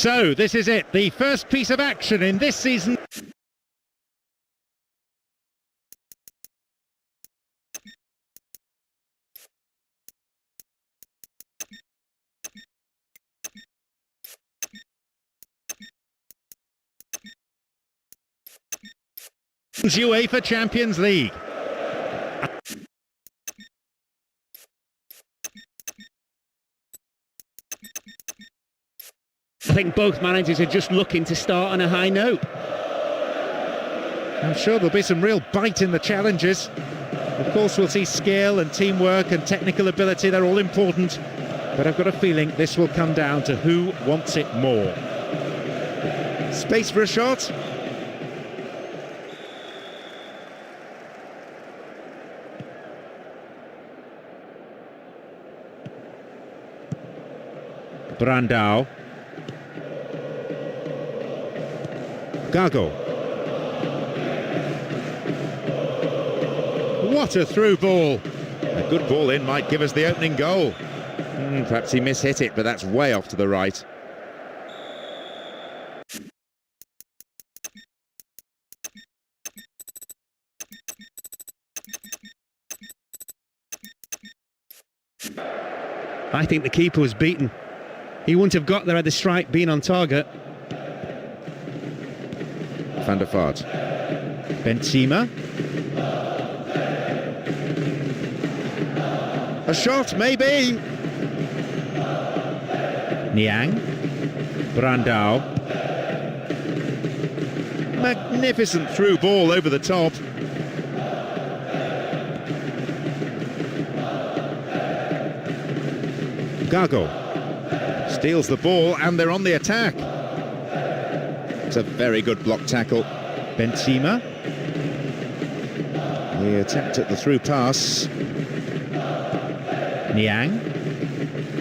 So this is it, the first piece of action in this season. UEFA Champions League. I think both managers are just looking to start on a high note. I'm sure there'll be some real bite in the challenges. Of course, we'll see skill and teamwork and technical ability, they're all important. But I've got a feeling this will come down to who wants it more. Space for a shot. Brandao. Gago. What a through ball. A good ball in might give us the opening goal. Perhaps he mishit it, but that's way off to the right. I think the keeper was beaten. He wouldn't have got there had the strike been on target. Van der Vaart. Benzema. A shot, maybe. Niang. Brandao. Magnificent through ball over the top. Gago. Steals the ball and they're on the attack. That's a very good block tackle. Benzema. The attempt at the through pass. Niang.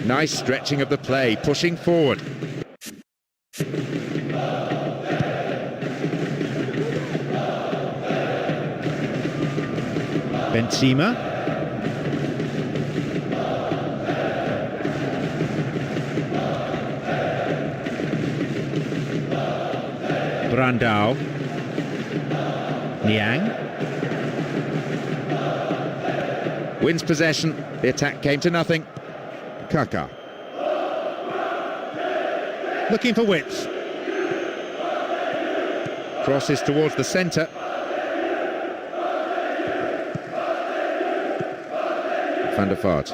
Nice stretching of the play, pushing forward. Benzema. Brandao. Niang. Wins possession. The attack came to nothing. Kaka. Looking for width. Crosses towards the centre. Van der Vaart.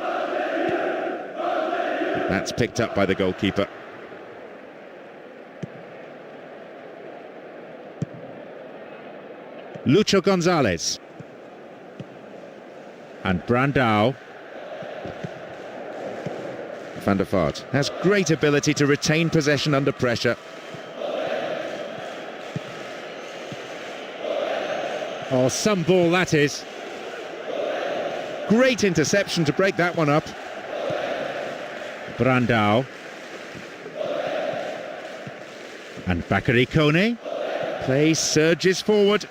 That's picked up by the goalkeeper. Lucho Gonzalez. And Brandao. Van der Vaart has great ability to retain possession under pressure. Oh, some ball that is. Great interception to break that one up. Brandao. And Bakary Kone. Play surges forward.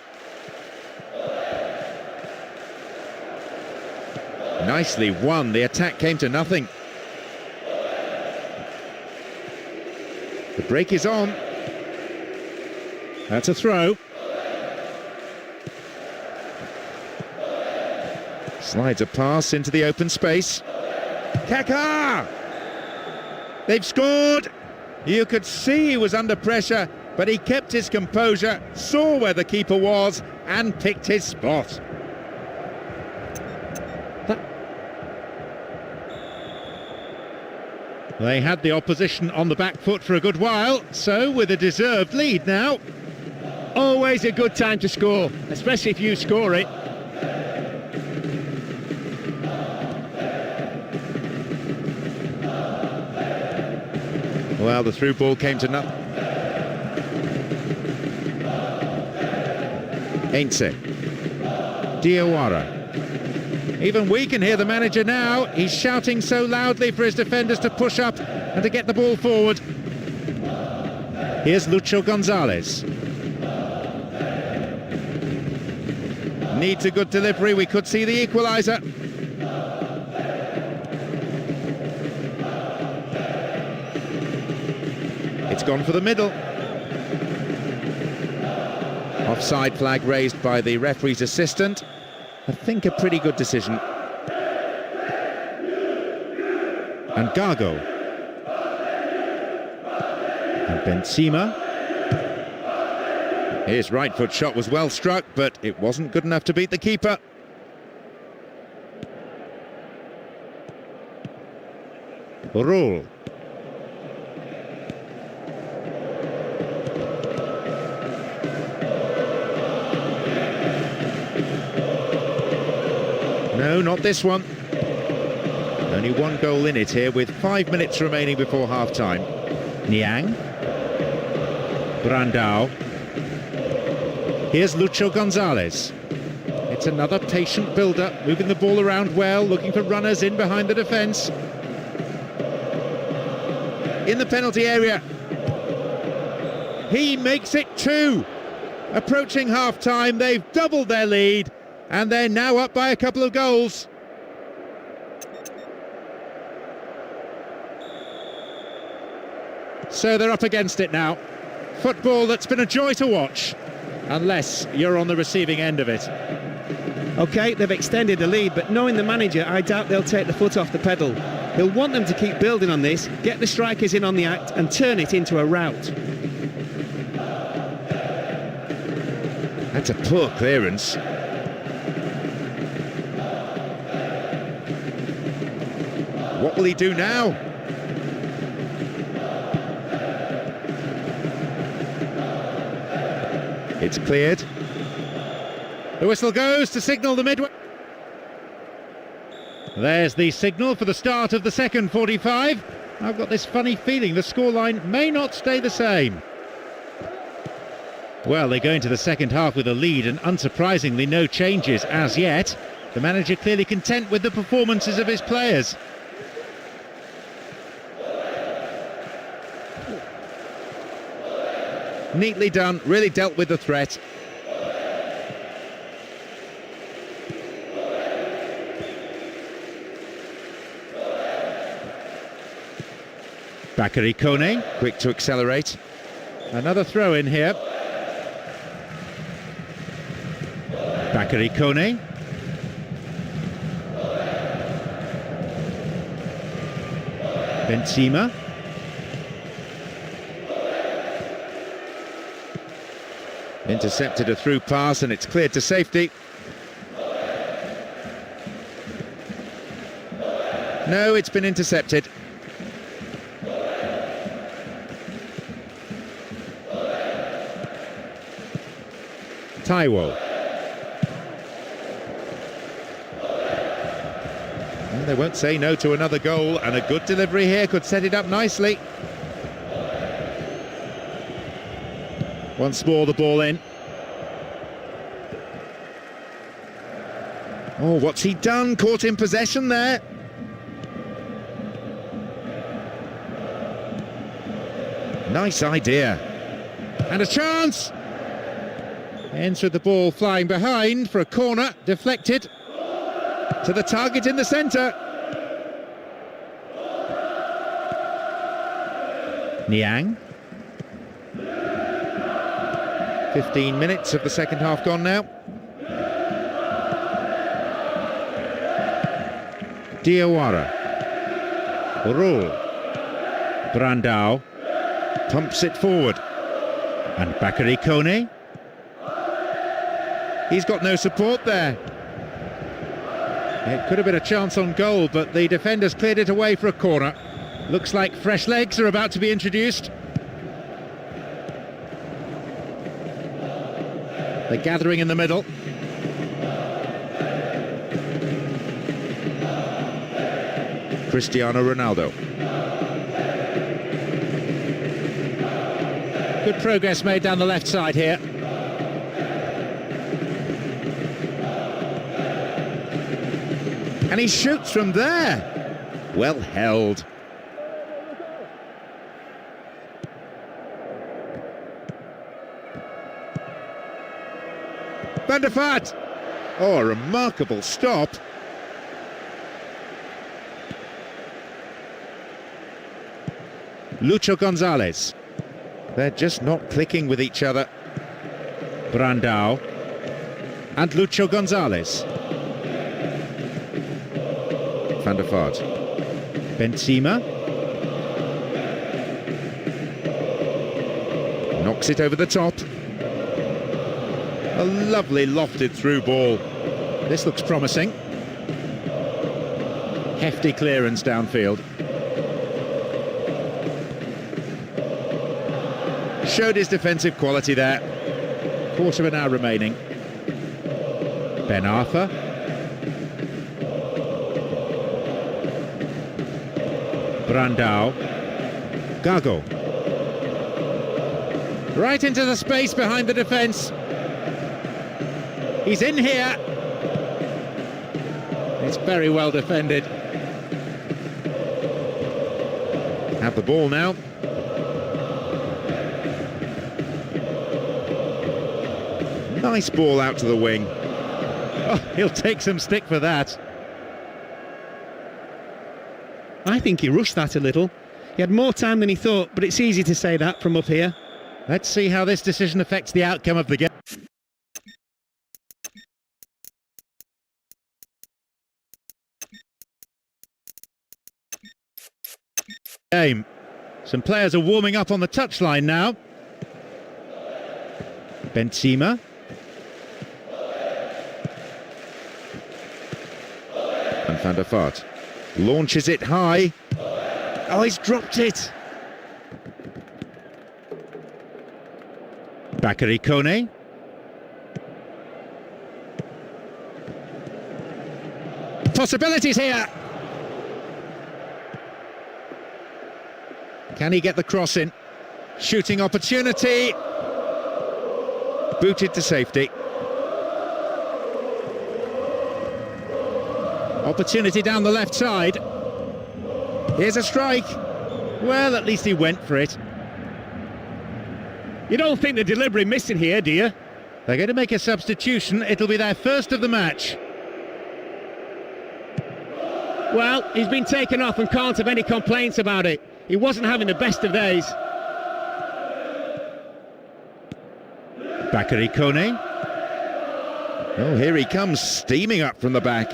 Nicely won. The attack came to nothing. The break is on. That's a throw. Slides a pass into the open space. Kaka! They've scored! You could see he was under pressure, but he kept his composure, saw where the keeper was, and picked his spot. They had the opposition on the back foot for a good while, so with a deserved lead now. Always a good time to score, especially if you score it. Well, the through ball came to nothing. Ainse. Diawara. Even we can hear the manager now. He's shouting so loudly for his defenders to push up and to get the ball forward. Here's Lucho Gonzalez. Needs a good delivery. We could see the equaliser. It's gone for the middle. Offside flag raised by the referee's assistant. I think a pretty good decision. And Gago. And Benzema. His right foot shot was well struck, but it wasn't good enough to beat the keeper. Rule. No, not this one. Only one goal in it here with 5 minutes remaining before half-time. Niang. Brandao. Here's Lucho Gonzalez. It's another patient build-up, moving the ball around well, looking for runners in behind the defence. In the penalty area. He makes it 2. Approaching half-time, they've doubled their lead. And they're now up by a couple of goals. So they're up against it now. Football that's been a joy to watch, unless you're on the receiving end of it. OK, they've extended the lead, but knowing the manager, I doubt they'll take the foot off the pedal. He'll want them to keep building on this, get the strikers in on the act and turn it into a rout. That's a poor clearance. What will he do now? It's cleared. The whistle goes to signal the midway. There's the signal for the start of the second 45. I've got this funny feeling the scoreline may not stay the same. Well, they go into the second half with a lead, and unsurprisingly no changes as yet. The manager clearly content with the performances of his players. Neatly done, really dealt with the threat. Bakary Kone, quick to accelerate. Another throw in here. Bakary Kone. Benzema. Intercepted a through pass and it's cleared to safety. No, it's been intercepted. Taiwo. And they won't say no to another goal, and a good delivery here could set it up nicely. Once more the ball in. Oh, what's he done? Caught in possession there. Nice idea. And a chance! Ends with the ball flying behind for a corner, deflected to the target in the centre. Niang. 15 minutes of the second half gone now. Diawara. Rule. Brandao. Pumps it forward. And Bakary Kone. He's got no support there. It could have been a chance on goal, but the defenders cleared it away for a corner. Looks like fresh legs are about to be introduced. They're gathering in the middle. Cristiano Ronaldo. Good progress made down the left side here. And he shoots from there. Well held. Van der Vaart. Oh, a remarkable stop. Lucho Gonzalez. They're just not clicking with each other. Brandao. And Lucho Gonzalez. Van der Vaart. Benzema. Knocks it over the top. A lovely lofted through ball. This looks promising. Hefty clearance downfield. Showed his defensive quality there. Quarter of an hour remaining. Ben Arthur. Brandao. Gago. Right into the space behind the defence. He's in here. It's very well defended. Have the ball now. Nice ball out to the wing. Oh, he'll take some stick for that. I think he rushed that a little. He had more time than he thought, but it's easy to say that from up here. Let's see how this decision affects the outcome of the game. Some players are warming up on the touchline now. Benzema. And Van der Vaart launches it high. Oh, he's dropped it. Bakary Kone. Possibilities here. Can he get the cross in? Shooting opportunity. booted to safety. Opportunity down the left side. Here's a strike. Well, at least he went for it. You don't think they're deliberately missing here, do you? They're going to make a substitution. It'll be their first of the match. Well, he's been taken off and can't have any complaints about it. He wasn't having the best of days. Bakary Kone. Oh, here he comes, steaming up from the back.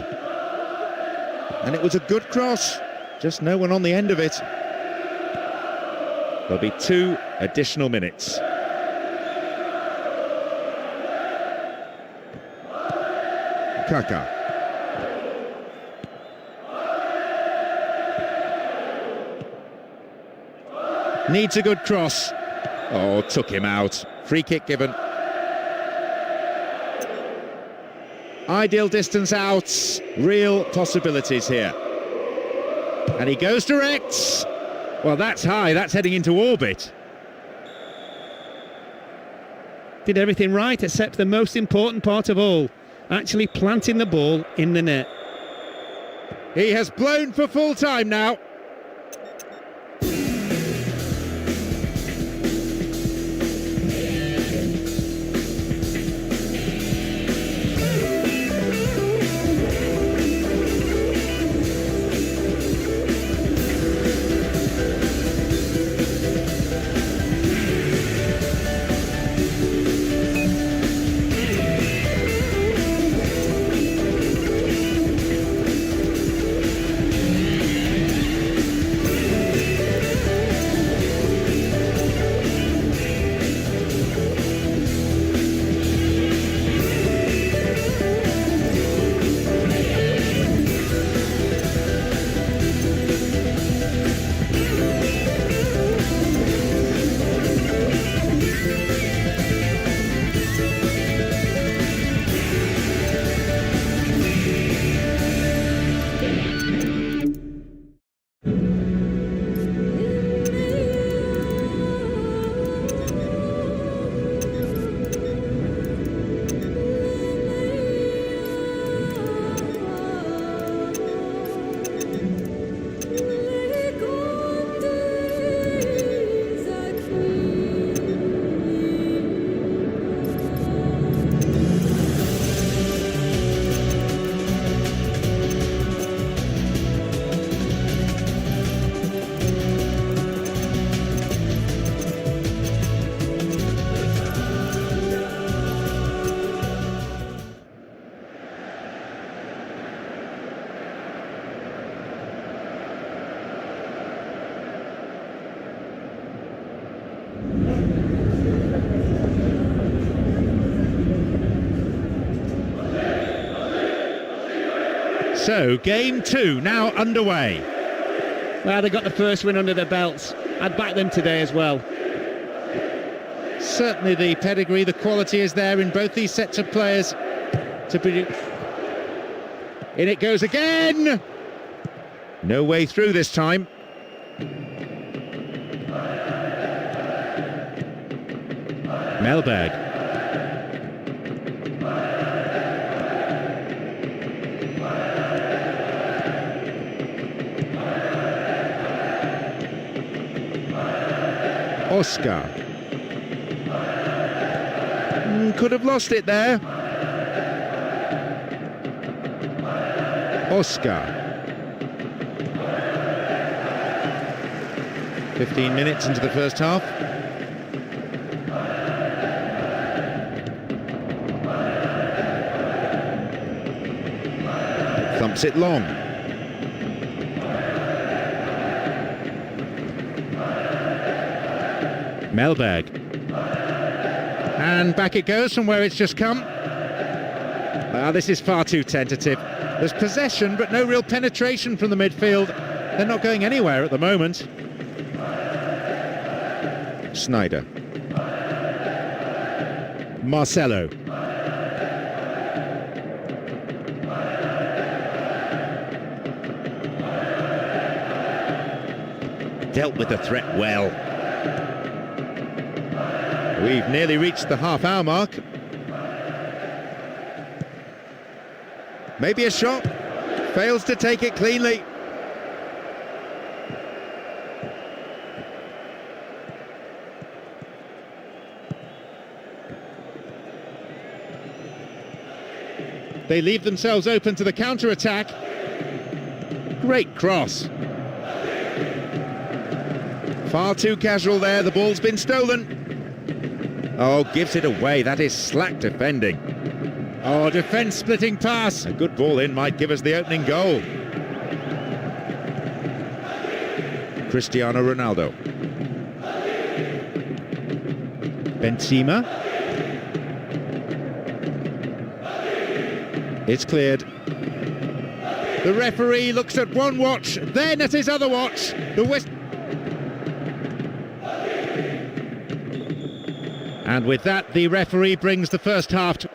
And it was a good cross. Just no one on the end of it. There'll be 2 additional minutes. Kaka. Needs a good cross. Oh, took him out. Free kick given. Ideal distance out. Real possibilities here. And he goes direct. Well, that's high. That's heading into orbit. Did everything right except the most important part of all, actually planting the ball in the net. He has blown for full time now. So, game 2 now underway. Well, they got the first win under their belts. I'd back them today as well. Certainly the pedigree, the quality is there in both these sets of players to be. In it goes again! No way through this time. Melberg. Oscar. Could have lost it there. Oscar. 15 minutes into the first half. Thumps it long. Melberg. And back it goes from where it's just come. This is far too tentative. There's possession, but no real penetration from the midfield. They're not going anywhere at the moment. Snyder. Marcelo. Dealt with the threat well. We've nearly reached the half-hour mark. Maybe a shot. Fails to take it cleanly. They leave themselves open to the counter-attack. Great cross. Far too casual there, the ball's been stolen. Oh, gives it away, that is slack defending. Oh, defence-splitting pass. A good ball in might give us the opening goal. Cristiano Ronaldo. Benzema. It's cleared. The referee looks at one watch, then at his other watch. And with that, the referee brings the first half to...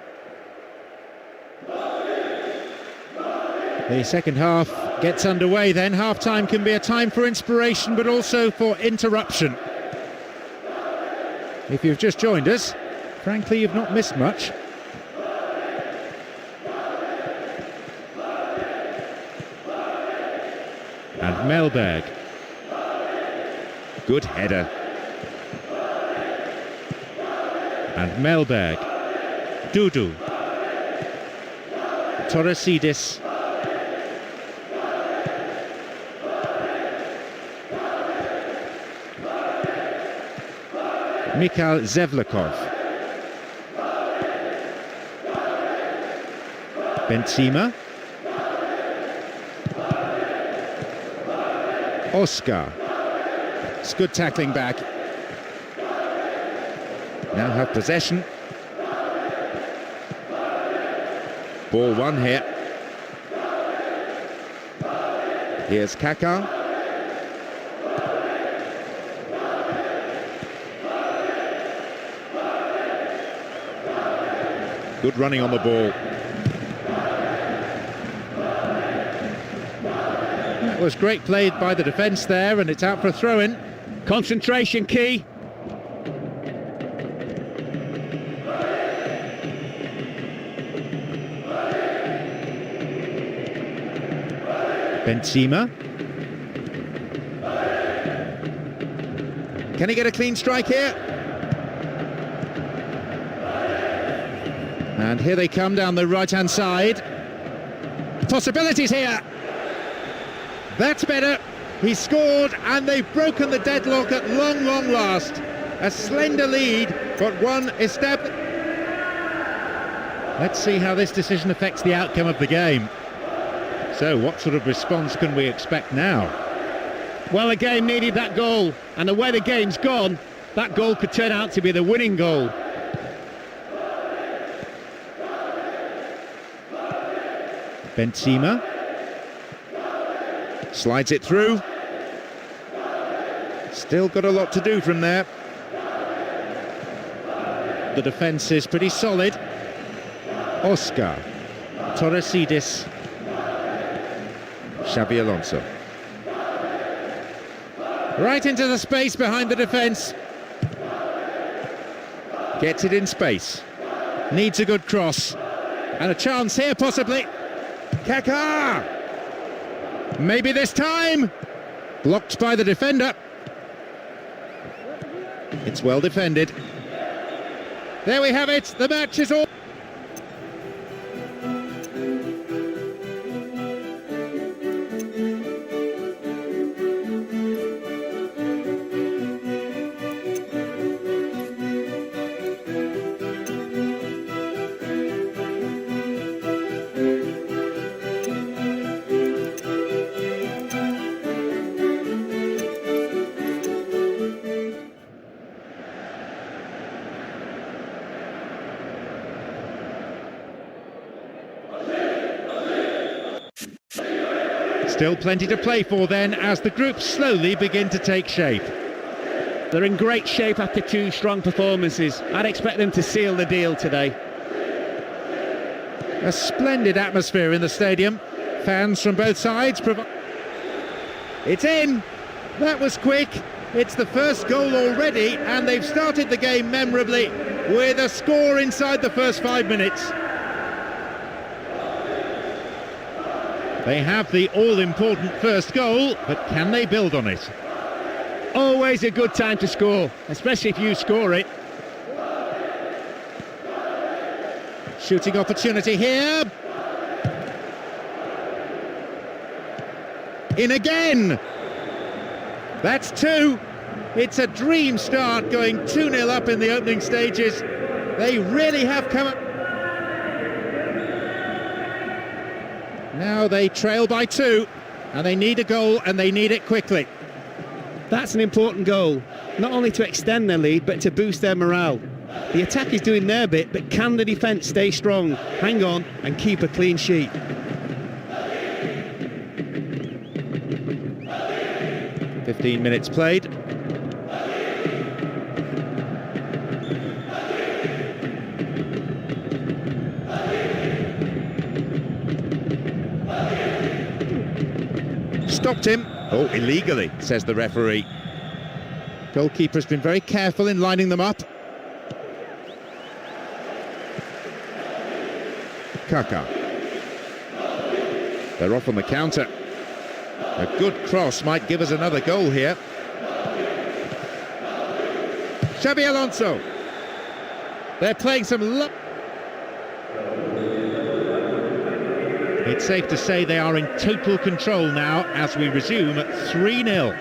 The second half gets underway then. Half-time can be a time for inspiration, but also for interruption. If you've just joined us, frankly, you've not missed much. And Melberg. Good header. And Melberg. Dudu. Torresidis. Mikhail Zevlakov. Benzema. Oscar. It's good tackling back. Now have possession. Ball one here. Here's Kaká. Good running on the ball. That was great played by the defence there, and it's out for a throw-in. Concentration key. Benzema. Can he get a clean strike here? And here they come down the right-hand side. Possibilities here. That's better. He scored, and they've broken the deadlock at long, long last. A slender lead, but one established. Let's see how this decision affects the outcome of the game. So, what sort of response can we expect now? Well, the game needed that goal, and the way the game's gone, that goal could turn out to be the winning goal. Benzema. Slides it through. Still got a lot to do from there. The defence is pretty solid. Oscar. Torresidis. Xabi Alonso. Right into the space behind the defence. Gets it in space. Needs a good cross. And a chance here possibly. Kaká! Maybe this time! Blocked by the defender. It's well defended. There we have it. The match is all... Still plenty to play for then, as the groups slowly begin to take shape. They're in great shape after two strong performances. I'd expect them to seal the deal today. A splendid atmosphere in the stadium. Fans from both sides provide... It's in! That was quick. It's the first goal already, and they've started the game memorably with a score inside the first 5 minutes. They have the all-important first goal, but can they build on it? Always a good time to score, especially if you score it. Shooting opportunity here. In again. That's two. It's a dream start, going 2-0 up in the opening stages. They really have come up. Now they trail by 2, and they need a goal, and they need it quickly. That's an important goal, not only to extend their lead, but to boost their morale. The attack is doing their bit, but can the defence stay strong, hang on, and keep a clean sheet? "15 minutes played. Stopped him. Oh, illegally, says the referee. Goalkeeper's been very careful in lining them up. Kaka. They're off on the counter. A good cross might give us another goal here. Xabi Alonso. They're playing some luck. It's safe to say they are in total control now as we resume at 3-0.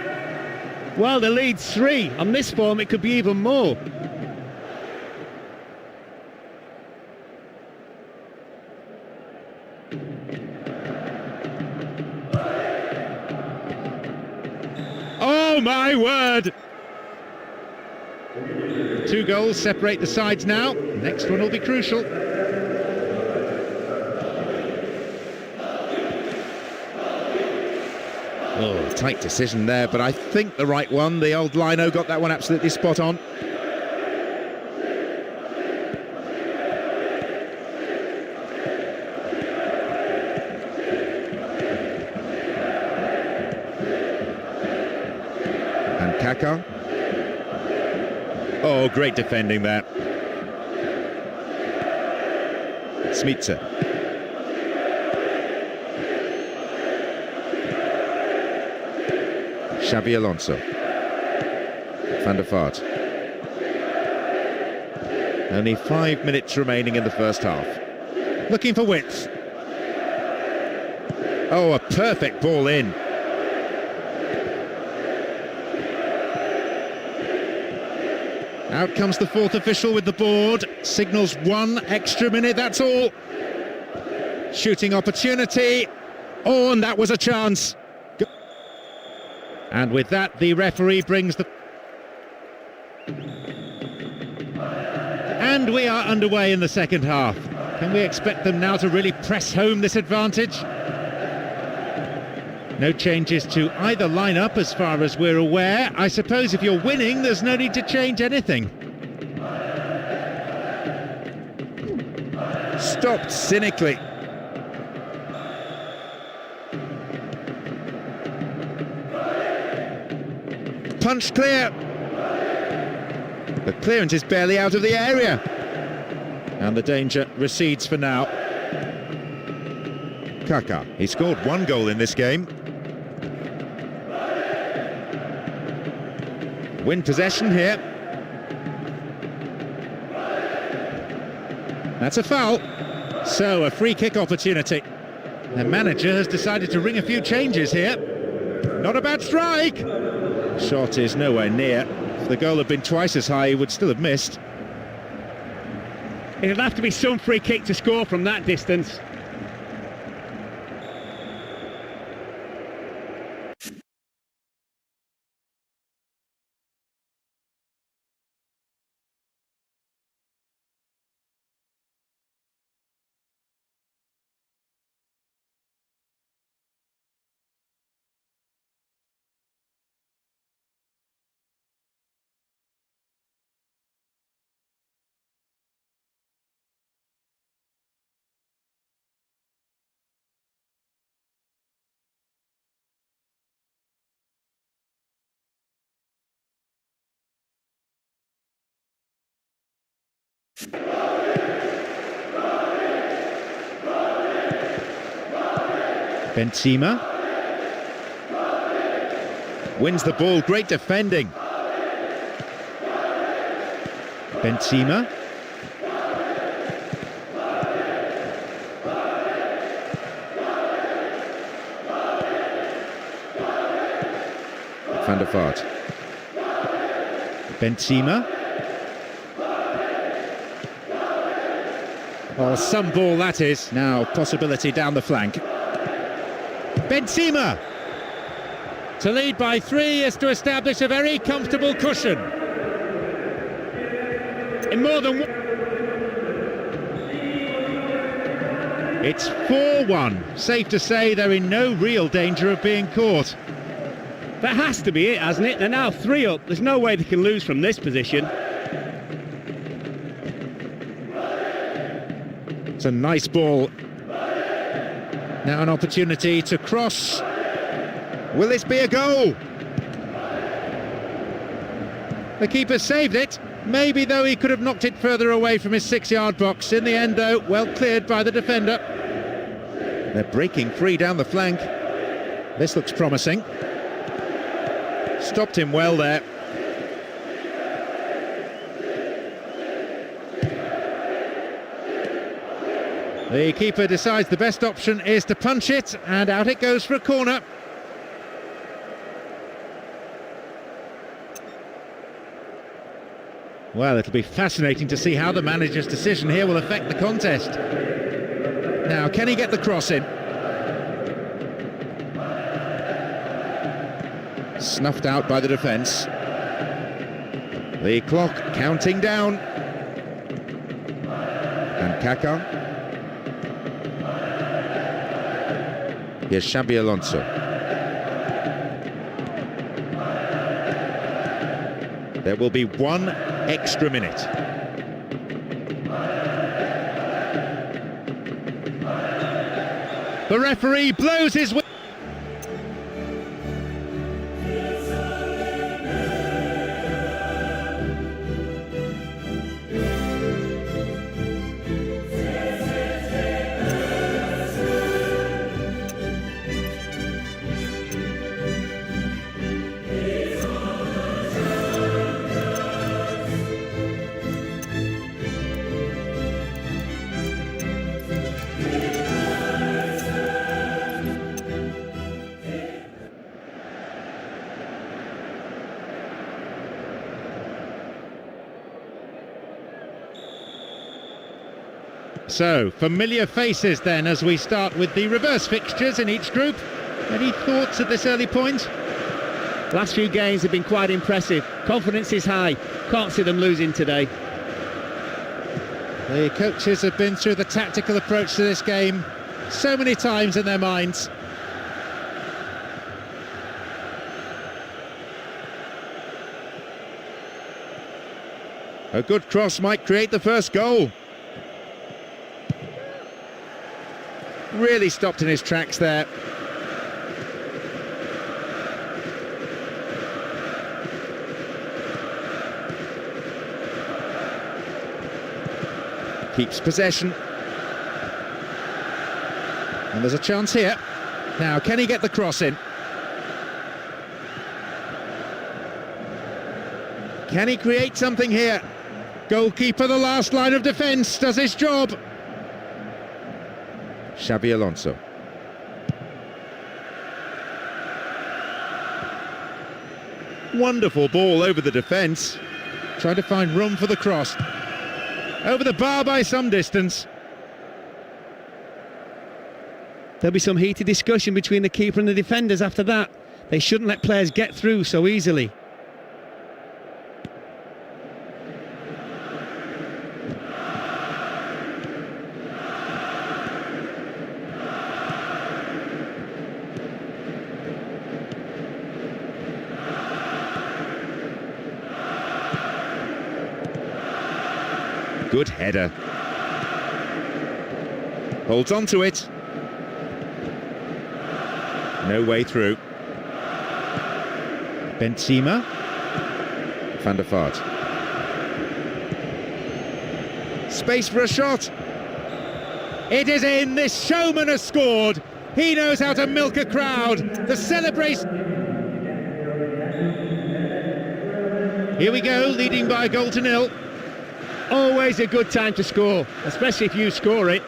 Well, the lead's 3. On this form, it could be even more. Oh my word! 2 goals separate the sides now. Next one will be crucial. Oh, tight decision there, but I think the right one. The old Lino got that one absolutely spot on. And Kaka. Oh, great defending there. Smitsa. Xabi Alonso. Van der Vaart. Only 5 minutes remaining in the first half. Looking for width. Oh, a perfect ball in. Out comes the 4th official with the board. Signals 1 extra minute, that's all. Shooting opportunity. Oh, and that was a chance. And with that, the referee brings the... And we are underway in the second half. Can we expect them now to really press home this advantage? No changes to either lineup as far as we're aware. I suppose if you're winning, there's no need to change anything. Stopped cynically. Punched clear. The clearance is barely out of the area. And the danger recedes for now. Kaka, he scored 1 goal in this game. Win possession here. That's a foul. So, a free kick opportunity. The manager has decided to ring a few changes here. Not a bad strike. Shot is nowhere near. If the goal had been twice as high, he would still have missed. It'll have to be some free kick to score from that distance. Benzema wins the ball, great defending. Benzema. Van der Vaart. Benzema. Well, some ball that is. Now, possibility down the flank. Benzema! To lead by 3 is to establish a very comfortable cushion. In more than one. It's 4-1. Safe to say they're in no real danger of being caught. That has to be it, hasn't it? They're now 3 up. There's no way they can lose from this position. It's a nice ball. Now an opportunity to cross. Will this be a goal? The keeper saved it. Maybe, though, he could have knocked it further away from his 6-yard box. In the end, though, well cleared by the defender. They're breaking free down the flank. This looks promising. Stopped him well there. The keeper decides the best option is to punch it, and out it goes for a corner. Well, it'll be fascinating to see how the manager's decision here will affect the contest. Now, can he get the cross in? Snuffed out by the defence. The clock counting down. And Kaká. Here's Xabi Alonso. There will be 1 extra minute. The referee blows his whistle. So, familiar faces then as we start with the reverse fixtures in each group. Any thoughts at this early point? Last few games have been quite impressive. Confidence is high. Can't see them losing today. The coaches have been through the tactical approach to this game so many times in their minds. A good cross might create the first goal. Really stopped in his tracks there. Keeps possession. And there's a chance here. Now, can he get the cross in? Can he create something here? Goalkeeper, the last line of defence, does his job. Xabi Alonso. Wonderful ball over the defence. Trying to find room for the cross. Over the bar by some distance. There'll be some heated discussion between the keeper and the defenders after that. They shouldn't let players get through so easily. Good header. Holds on to it. No way through. Benzema. Van der Vaart. Space for a shot. It is in. This showman has scored. He knows how to milk a crowd. The celebration. Here we go, leading by a goal to nil. Always a good time to score, especially if you score it.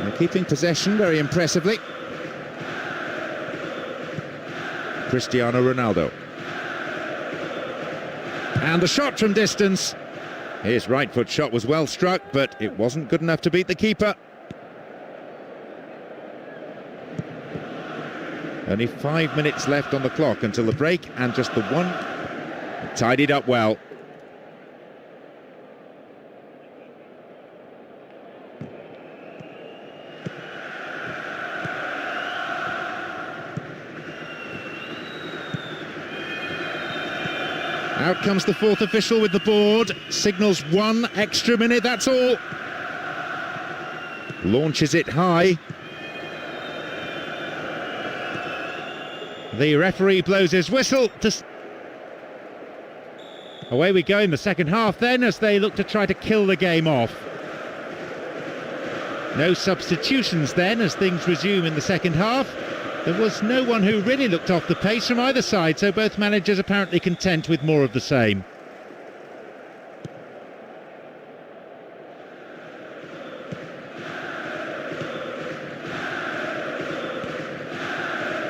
They're keeping possession very impressively. Cristiano Ronaldo. And the shot from distance. His right foot shot was well struck, but it wasn't good enough to beat the keeper. Only 5 minutes left on the clock until the break, and just the one. Tidied up well. Out comes the fourth official with the board, signals 1 extra minute, that's all. Launches it high. The referee blows his whistle. Away we go in the second half then, as they look to try to kill the game off. No substitutions then as things resume in the second half. There was no one who really looked off the pace from either side, so both managers apparently content with more of the same.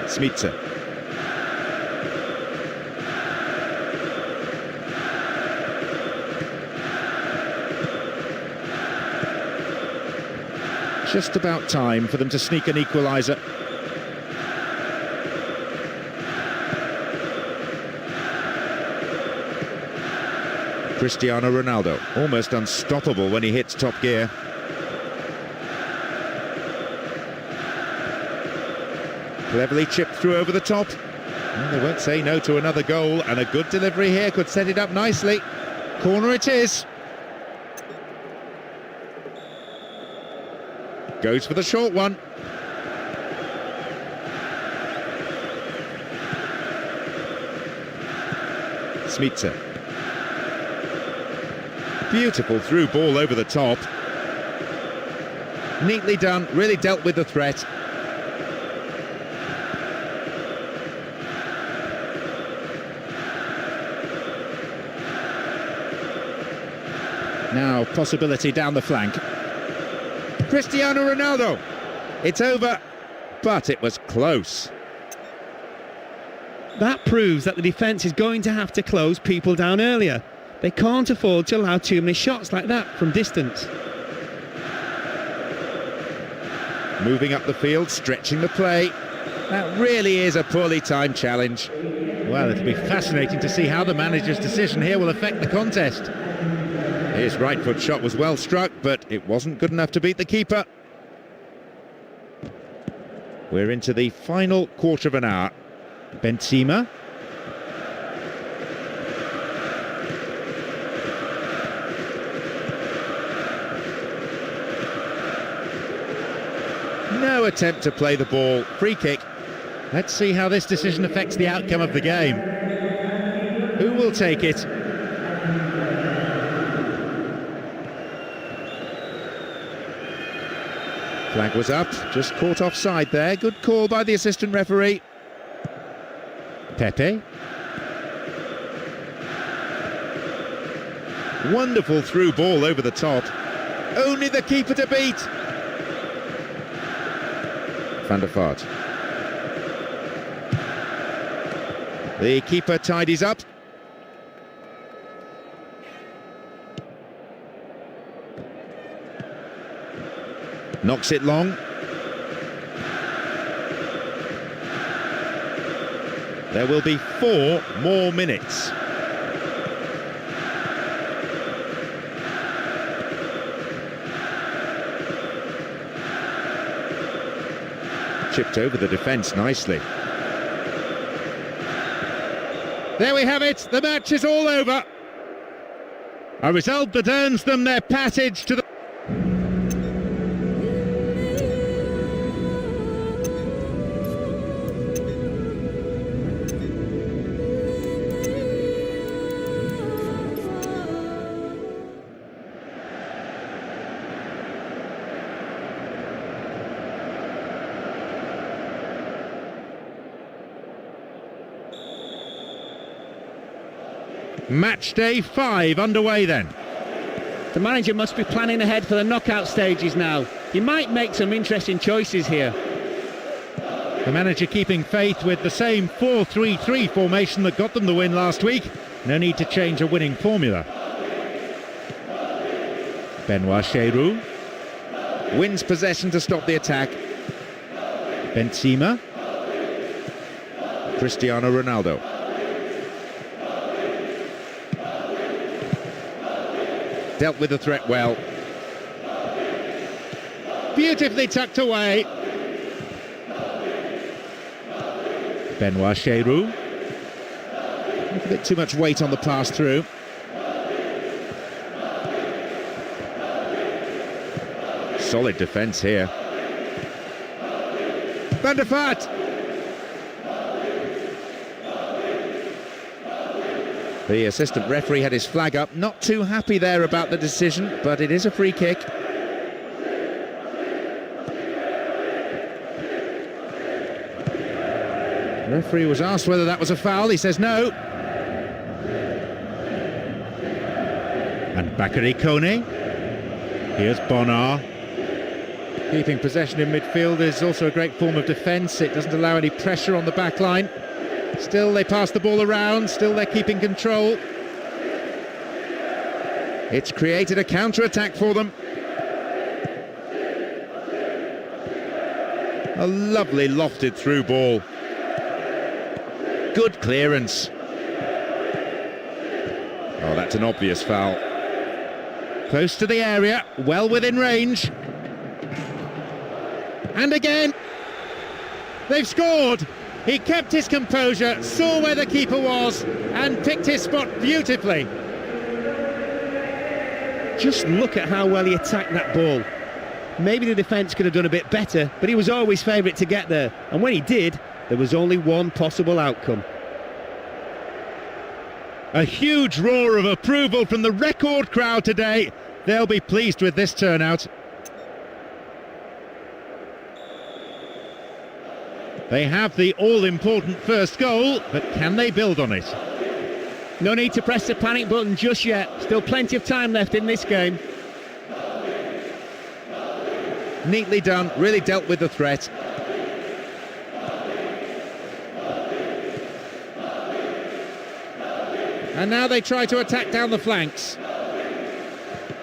Smitsa. Just about time for them to sneak an equaliser. Cristiano Ronaldo, almost unstoppable when he hits top gear. Cleverly chipped through over the top. And they won't say no to another goal, and a good delivery here could set it up nicely. Corner it is. Goes for the short one. Smitsa. Beautiful through ball over the top. Neatly done, really dealt with the threat. Now possibility down the flank. Cristiano Ronaldo. It's over, but it was close. That proves that the defence is going to have to close people down earlier. They can't afford to allow too many shots like that from distance. Moving up the field, stretching the play. That really is a poorly timed challenge. Well, it'll be fascinating to see how the manager's decision here will affect the contest. His right foot shot was well struck, but it wasn't good enough to beat the keeper. We're into the final quarter of an hour. Benzema. No attempt to play the ball. Free kick. Let's see how this decision affects the outcome of the game. Who will take it? Flag was up, just caught offside there. Good call by the assistant referee. Pepe. Wonderful through ball over the top. Only the keeper to beat. Van der Vaart. The keeper tidies up. Knocks it long. There will be 4 more minutes. Chipped over the defence nicely. There we have it. The match is all over. A result that earns them their passage to the... Match day 5 underway then. The manager must be planning ahead for the knockout stages now. He might make some interesting choices here. The manager keeping faith with the same 4-3-3 formation that got them the win last week. No need to change a winning formula. Benoit Cheyrou wins possession to stop the attack. Benzema. Cristiano Ronaldo. Dealt with the threat well. Beautifully tucked away. Benoit Cheyrou. A bit too much weight on the pass through. Solid defence here. Van der Vaart. The assistant referee had his flag up. Not too happy there about the decision, but it is a free kick. The referee was asked whether that was a foul. He says no. And Bakary Kone. Here's Bonnard. Keeping possession in midfield is also a great form of defence. It doesn't allow any pressure on the back line. Still they pass the ball around, still they're keeping control. It's created a counter-attack for them. A lovely lofted through ball. Good clearance. Oh, that's an obvious foul. Close to the area, well within range. And again, they've scored. He kept his composure, saw where the keeper was, and picked his spot beautifully. Just look at how well he attacked that ball. Maybe the defence could have done a bit better, but he was always favourite to get there. And when he did, there was only one possible outcome. A huge roar of approval from the record crowd today. They'll be pleased with this turnout. They have the all-important first goal, but can they build on it? No need to press the panic button just yet. Still plenty of time left in this game. Neatly done, really dealt with the threat. And now they try to attack down the flanks.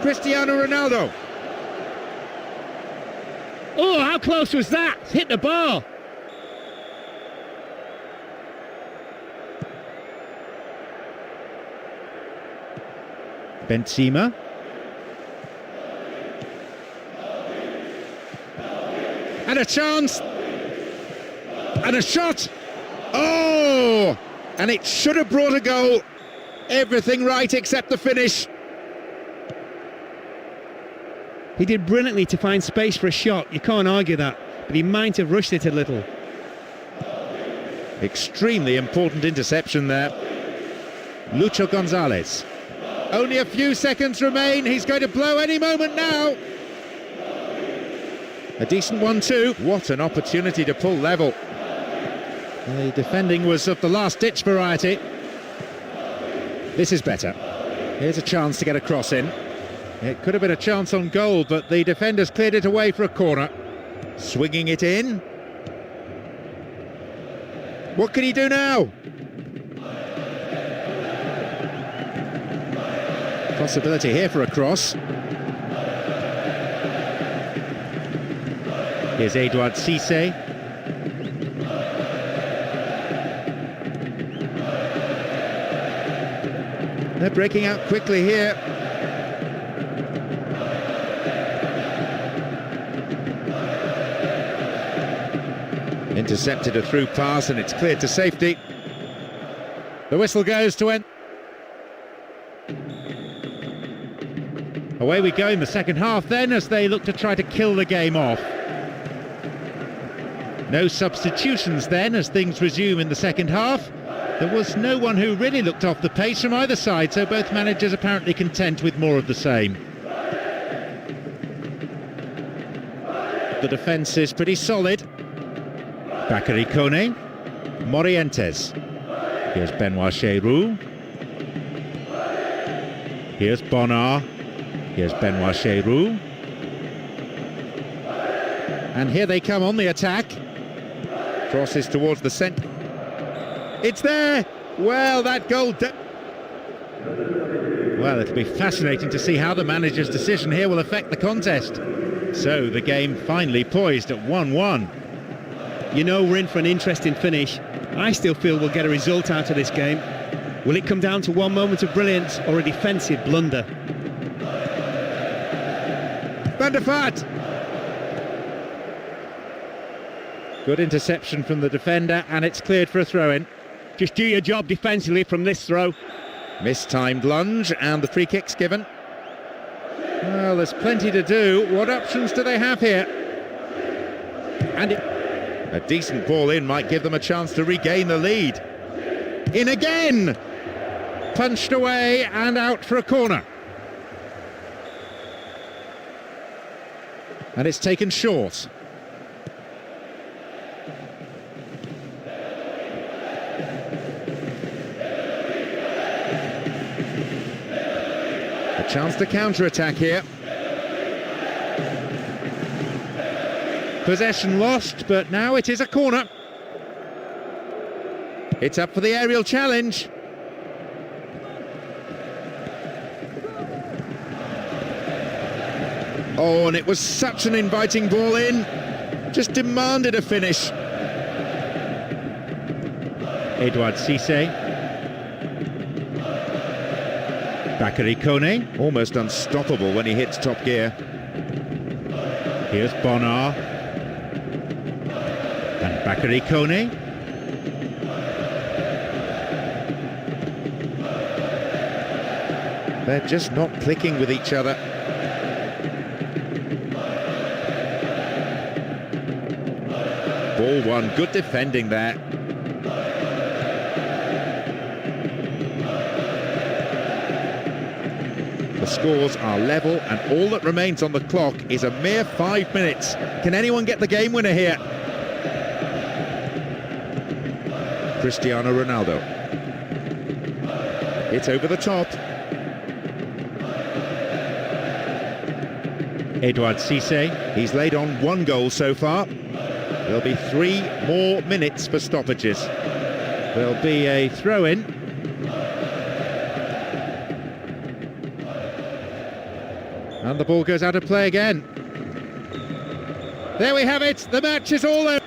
Cristiano Ronaldo. Oh, how close was that? Hit the bar. Benzema. And a chance. And a shot. Oh! And it should have brought a goal. Everything right except the finish. He did brilliantly to find space for a shot. You can't argue that. But he might have rushed it a little. Extremely important interception there. Lucho Gonzalez. Only a few seconds remain. He's going to blow any moment now. A decent one too. What an opportunity to pull level. The defending was of the last-ditch variety. This is better. Here's a chance to get a cross in. It could have been a chance on goal, but the defenders cleared it away for a corner. Swinging it in. What can he do now? Possibility here for a cross. Here's Edouard Cissé. They're breaking out quickly here. Intercepted a through pass and it's cleared to safety. The whistle goes to end. Away we go in the second half then, as they look to try to kill the game off. No substitutions then as things resume in the second half. There was no one who really looked off the pace from either side, so both managers apparently content with more of the same. The defence is pretty solid. Bakary Kone. Morientes. Here's Benoit Cheyrou. Here's Bonnard. Here's Benoit Cheroux. And here they come on the attack. Crosses towards the centre. It's there! Well, that goal... Well, it'll be fascinating to see how the manager's decision here will affect the contest. So, the game finally poised at 1-1. You know we're in for an interesting finish. I still feel we'll get a result out of this game. Will it come down to one moment of brilliance or a defensive blunder? Van der Vaart! Good interception from the defender, and it's cleared for a throw-in. Just do your job defensively from this throw. Mistimed lunge, and the free kick's given. Well, there's plenty to do. What options do they have here? And a decent ball in might give them a chance to regain the lead. In again! Punched away and out for a corner. And it's taken short. A chance to counter-attack here. Possession lost, but now it is a corner. It's up for the aerial challenge. Oh, and it was such an inviting ball in. Just demanded a finish. Edouard Cissé. Bakary Kone, almost unstoppable when he hits top gear. Here's Bonnard. And Bakary Kone. They're just not clicking with each other. Ball one, good defending there. The scores are level, and all that remains on the clock is a mere 5 minutes. Can anyone get the game winner here? Cristiano Ronaldo. It's over the top. Edouard Cissé. He's laid on 1 goal so far. There'll be 3 more minutes for stoppages. There'll be a throw-in. And the ball goes out of play again. There we have it. The match is all over.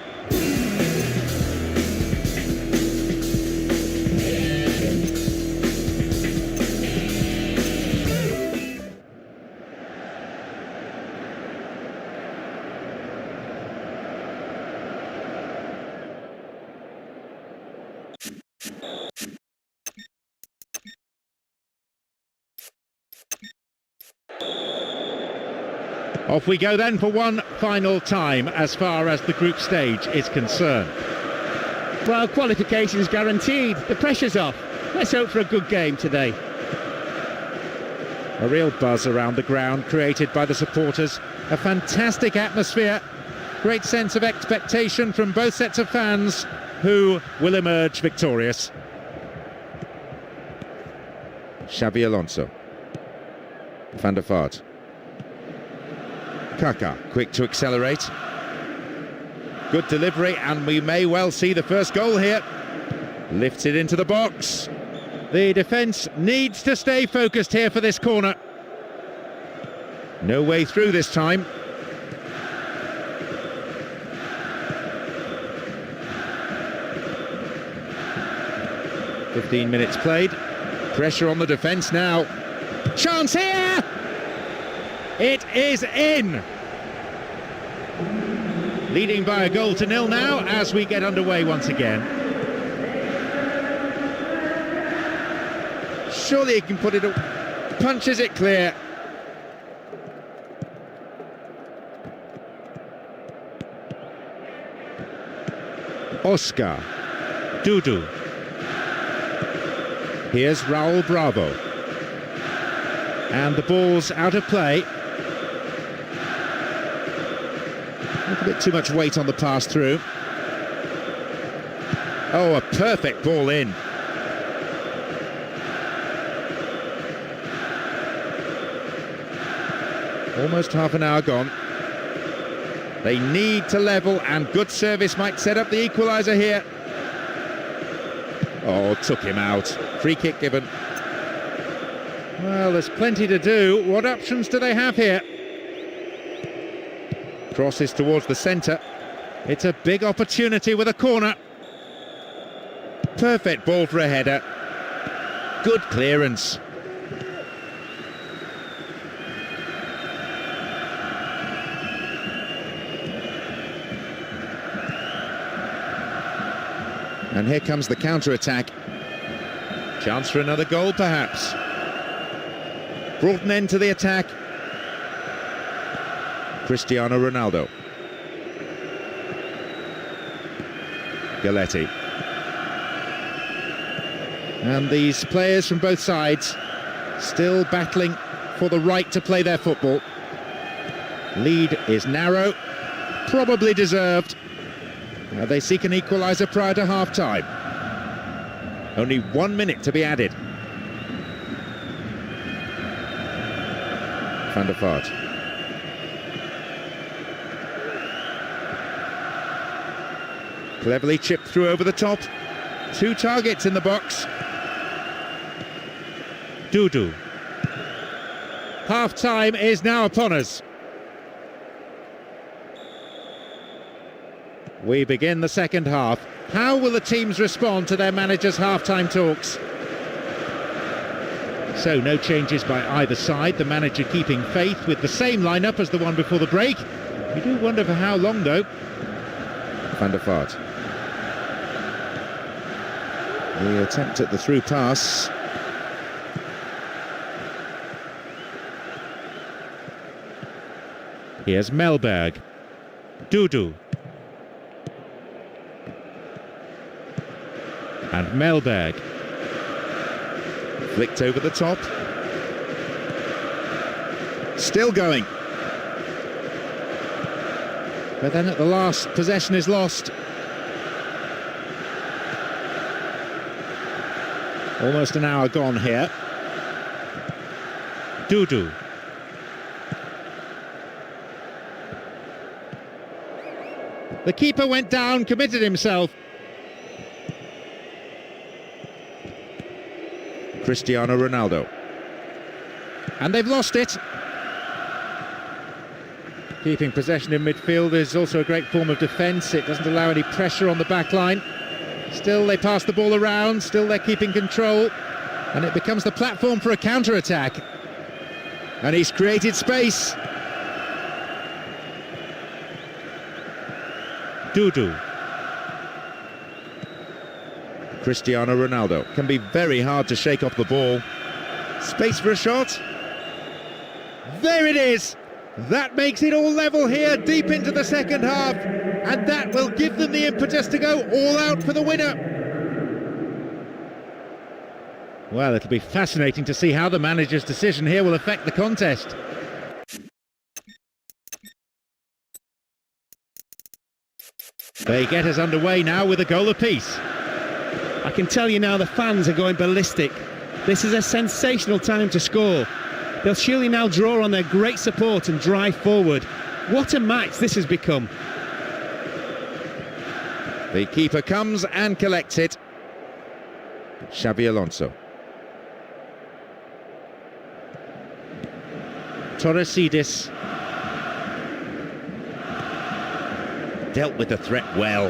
Off we go then for one final time as far as the group stage is concerned. Well, qualification's guaranteed. The pressure's off. Let's hope for a good game today. A real buzz around the ground created by the supporters. A fantastic atmosphere. Great sense of expectation from both sets of fans who will emerge victorious. Xabi Alonso. Van der Vaart. Kaka, quick to accelerate. Good delivery, and we may well see the first goal here. Lifts it into the box. The defence needs to stay focused here for this corner. No way through this time. "15 minutes played. Pressure on the defence now. Chance here! It is in! Leading by a goal to 0 now as we get underway once again. Surely he can put it up. Punches it clear. Oscar. Dudu. Here's Raul Bravo. And the ball's out of play. A little bit too much weight on the pass through. Oh, a perfect ball in. Almost half an hour gone. They need to level, and good service might set up the equaliser here. Oh, took him out. Free kick given. Well, there's plenty to do. What options do they have here? Crosses towards the centre. It's a big opportunity with a corner. Perfect ball for a header. Good clearance. And here comes the counter-attack. Chance for another goal, perhaps. Brought an end to the attack. Cristiano Ronaldo. Galletti. And these players from both sides still battling for the right to play their football. Lead is narrow, probably deserved. They seek an equaliser prior to half-time. Only 1 minute to be added. Van der Vaart. Cleverly chipped through over the top. 2 targets in the box. Dudu. Half-time is now upon us. We begin the second half. How will the teams respond to their manager's half-time talks? So no changes by either side. The manager keeping faith with the same lineup as the one before the break. We do wonder for how long, though. Van der Vaart. The attempt at the through pass. Here's Melberg. Dudu. And Melberg. Flicked over the top. Still going. But then at the last, possession is lost. Almost an hour gone here. Dudu. The keeper went down, committed himself. Cristiano Ronaldo. And they've lost it. Keeping possession in midfield is also a great form of defence. It doesn't allow any pressure on the back line. Still they pass the ball around, still they're keeping control. And it becomes the platform for a counter-attack. And he's created space. Dudu. Cristiano Ronaldo. Can be very hard to shake off the ball. Space for a shot. There it is! That makes it all level here, deep into the second half. And that will give them the impetus to go all out for the winner. Well, it'll be fascinating to see how the manager's decision here will affect the contest. They get us underway now with a goal apiece. I can tell you now the fans are going ballistic. This is a sensational time to score. They'll surely now draw on their great support and drive forward. What a match this has become. The keeper comes and collects it. Xabi Alonso. Torresidis. Dealt with the threat well.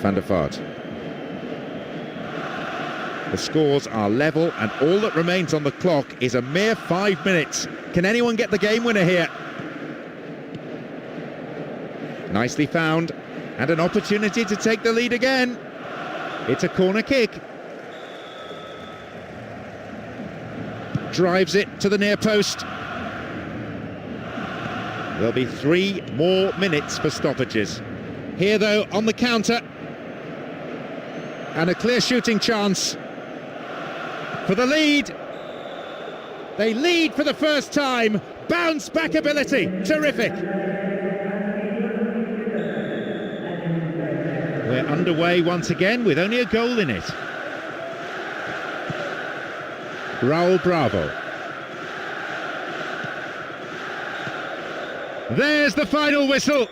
Van der Vaart. The scores are level, and all that remains on the clock is a mere 5 minutes. Can anyone get the game winner here? Nicely found, and an opportunity to take the lead again. It's a corner kick. Drives it to the near post. There'll be 3 more minutes for stoppages. Here, though, on the counter. And a clear shooting chance for the lead. They lead for the first time. Bounce back ability. Terrific. We're underway once again with only a goal in it. Raul Bravo. There's the final whistle.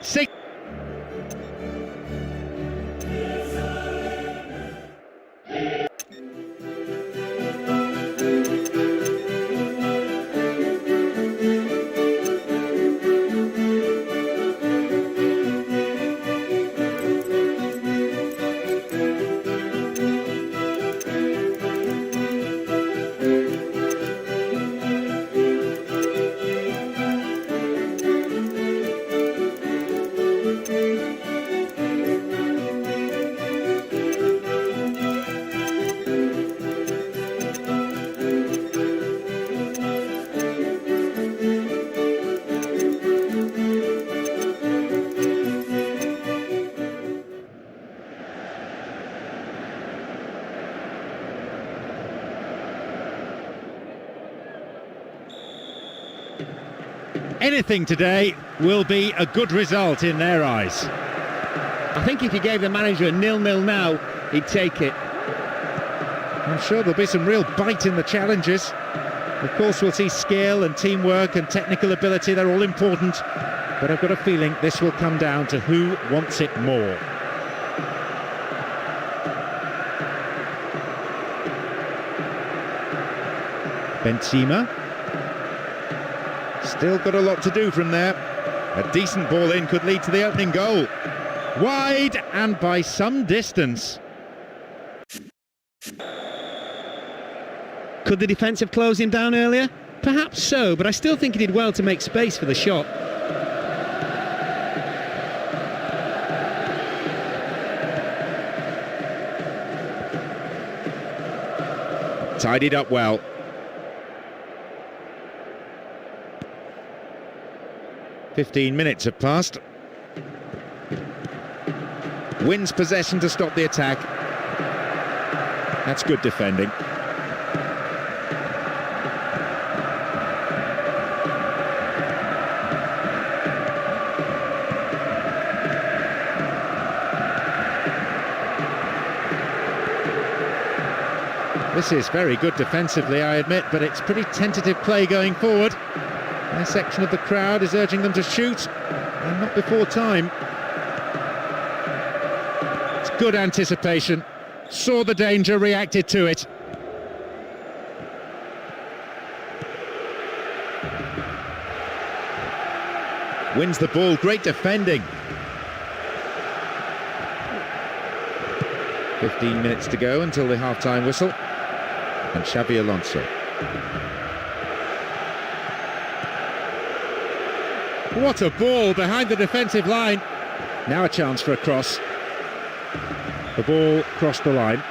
Anything today will be a good result in their eyes. I think if you gave the manager a 0-0 now, he'd take it. I'm sure there'll be some real bite in the challenges. Of course, we'll see skill and teamwork and technical ability, they're all important. But I've got a feeling this will come down to who wants it more. Benzema. Still got a lot to do from there. A decent ball in could lead to the opening goal. Wide and by some distance. Could the defence have closed him down earlier? Perhaps so, but I still think he did well to make space for the shot. Tidied up well. "15 minutes have passed. Wins possession to stop the attack. That's good defending. This is very good defensively, I admit, but it's pretty tentative play going forward. A section of the crowd is urging them to shoot, and not before time. It's good anticipation. Saw the danger, reacted to it. Wins the ball, great defending. 15 minutes to go until the half-time whistle. And Xabi Alonso. What a ball behind the defensive line. Now a chance for a cross. The ball crossed the line.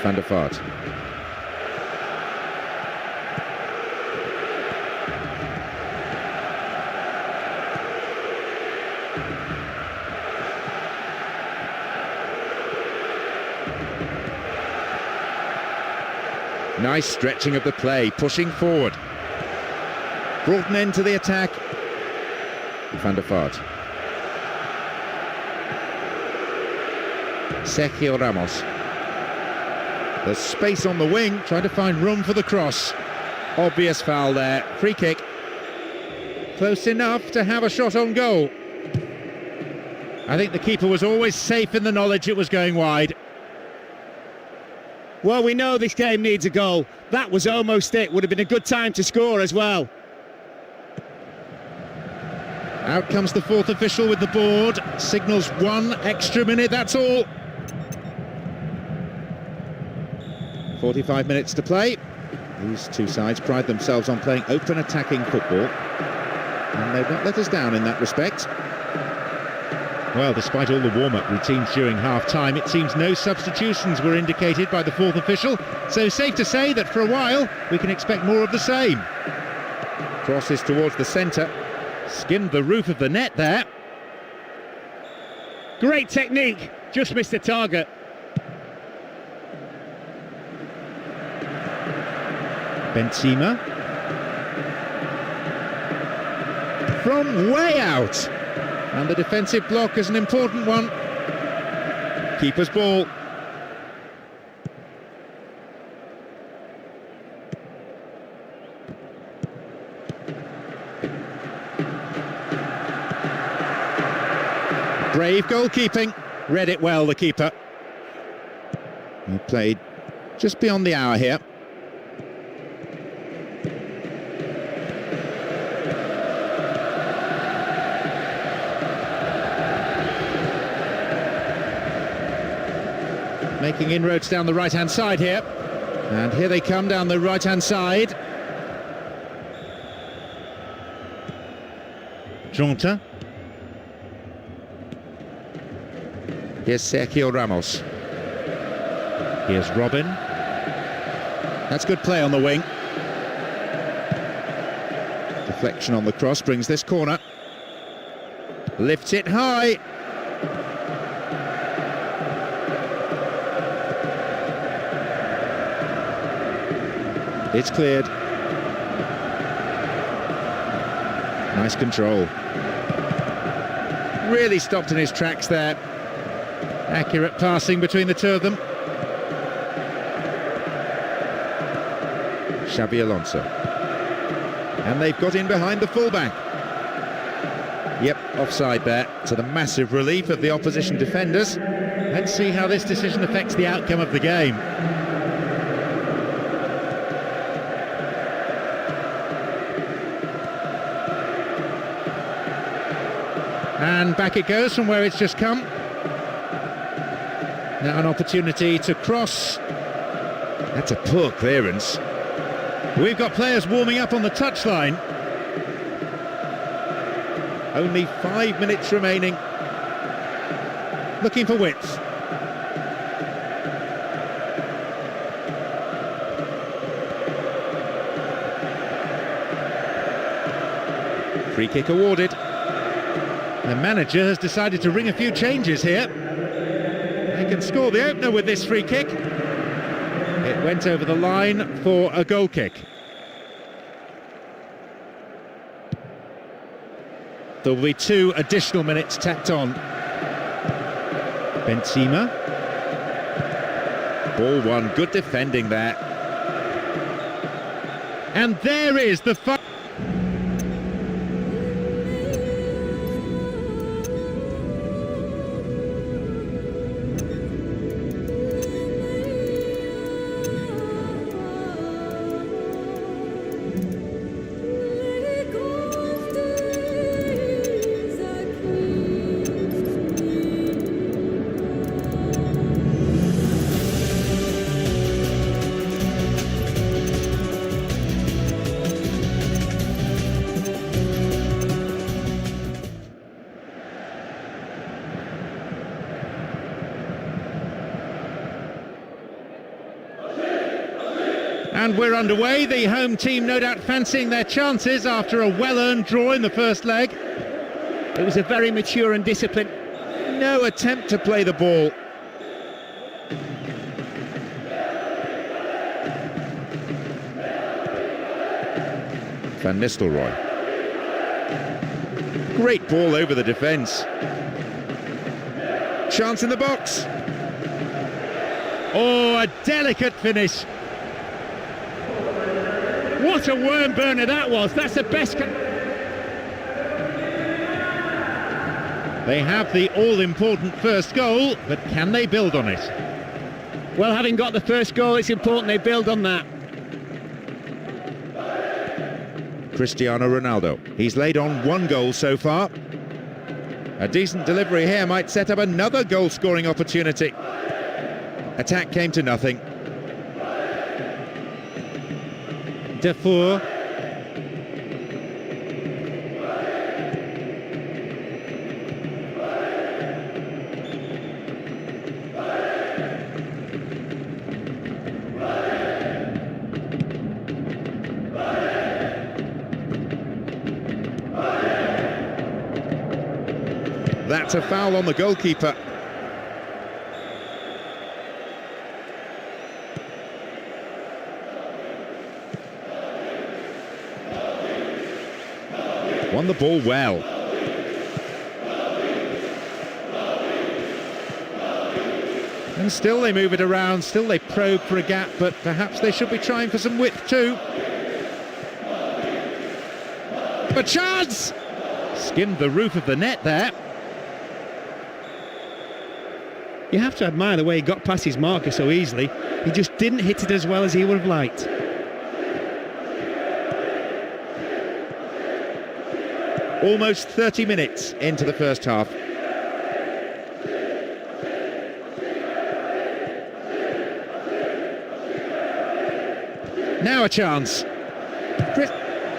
Van der Vaart. Nice stretching of the play, pushing forward. Brought an end to the attack. Van der Vaart. Sergio Ramos. There's space on the wing, trying to find room for the cross. Obvious foul there. Free kick. Close enough to have a shot on goal. I think the keeper was always safe in the knowledge it was going wide. Well, we know this game needs a goal. That was almost it. Would have been a good time to score as well. Out comes the fourth official with the board. Signals 1 extra minute, that's all. 45 minutes to play. These two sides pride themselves on playing open attacking football. And they've not let us down in that respect. Well, despite all the warm-up routines during half-time, it seems no substitutions were indicated by the fourth official, so safe to say that for a while we can expect more of the same. Crosses towards the centre, skimmed the roof of the net there. Great technique, just missed the target. Benzema. From way out. And the defensive block is an important one. Keeper's ball. Brave goalkeeping. Read it well, the keeper. He played just beyond the hour here. Making inroads down the right-hand side here. And here they come down the right-hand side. Jonta. Here's Sergio Ramos. Here's Robin. That's good play on the wing. Deflection on the cross brings this corner. Lifts it high. It's cleared. Nice control. Really stopped in his tracks there. Accurate passing between the two of them. Xabi Alonso. And they've got in behind the fullback. Yep, offside there, to the massive relief of the opposition defenders. Let's see how this decision affects the outcome of the game. And back it goes from where it's just come. Now an opportunity to cross. That's a poor clearance. We've got players warming up on the touchline. Only 5 minutes remaining. Looking for width. Free kick awarded. The manager has decided to ring a few changes here. They can score the opener with this free kick. It went over the line for a goal kick. There will be 2 additional minutes tacked on. Benzema. Ball won, good defending there. And there is the fun. And we're underway. The home team no doubt fancying their chances after a well-earned draw in the first leg. It was a very mature and disciplined. No attempt to play the ball. Van Nistelrooy. Great ball over the defence. Chance in the box. Oh, a delicate finish. What a worm burner that was. That's the best. They have the all-important first goal, but can they build on it? Well, having got the first goal, it's important they build on that. Cristiano Ronaldo. He's laid on 1 goal so far. A decent delivery here might set up another goal-scoring opportunity. Attack came to nothing. Defour. That's a foul on the goalkeeper. Won the ball well. And still they move it around, still they probe for a gap, but perhaps they should be trying for some width too. A chance! Skimmed the roof of the net there. You have to admire the way he got past his marker so easily. He just didn't hit it as well as he would have liked. Almost 30 minutes into the first half. Now a chance.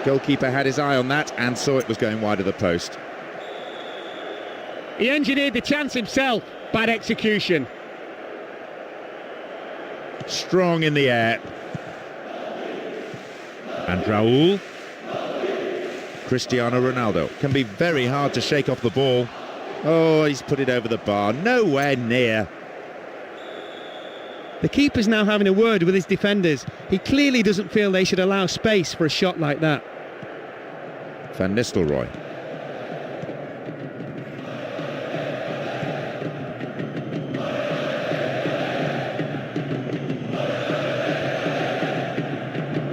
Goalkeeper had his eye on that and saw it was going wide of the post. He engineered the chance himself. Bad execution. Strong in the air. And Raul. Cristiano Ronaldo. Can be very hard to shake off the ball. Oh, he's put it over the bar. Nowhere near. The keeper's now having a word with his defenders. He clearly doesn't feel they should allow space for a shot like that. Van Nistelrooy.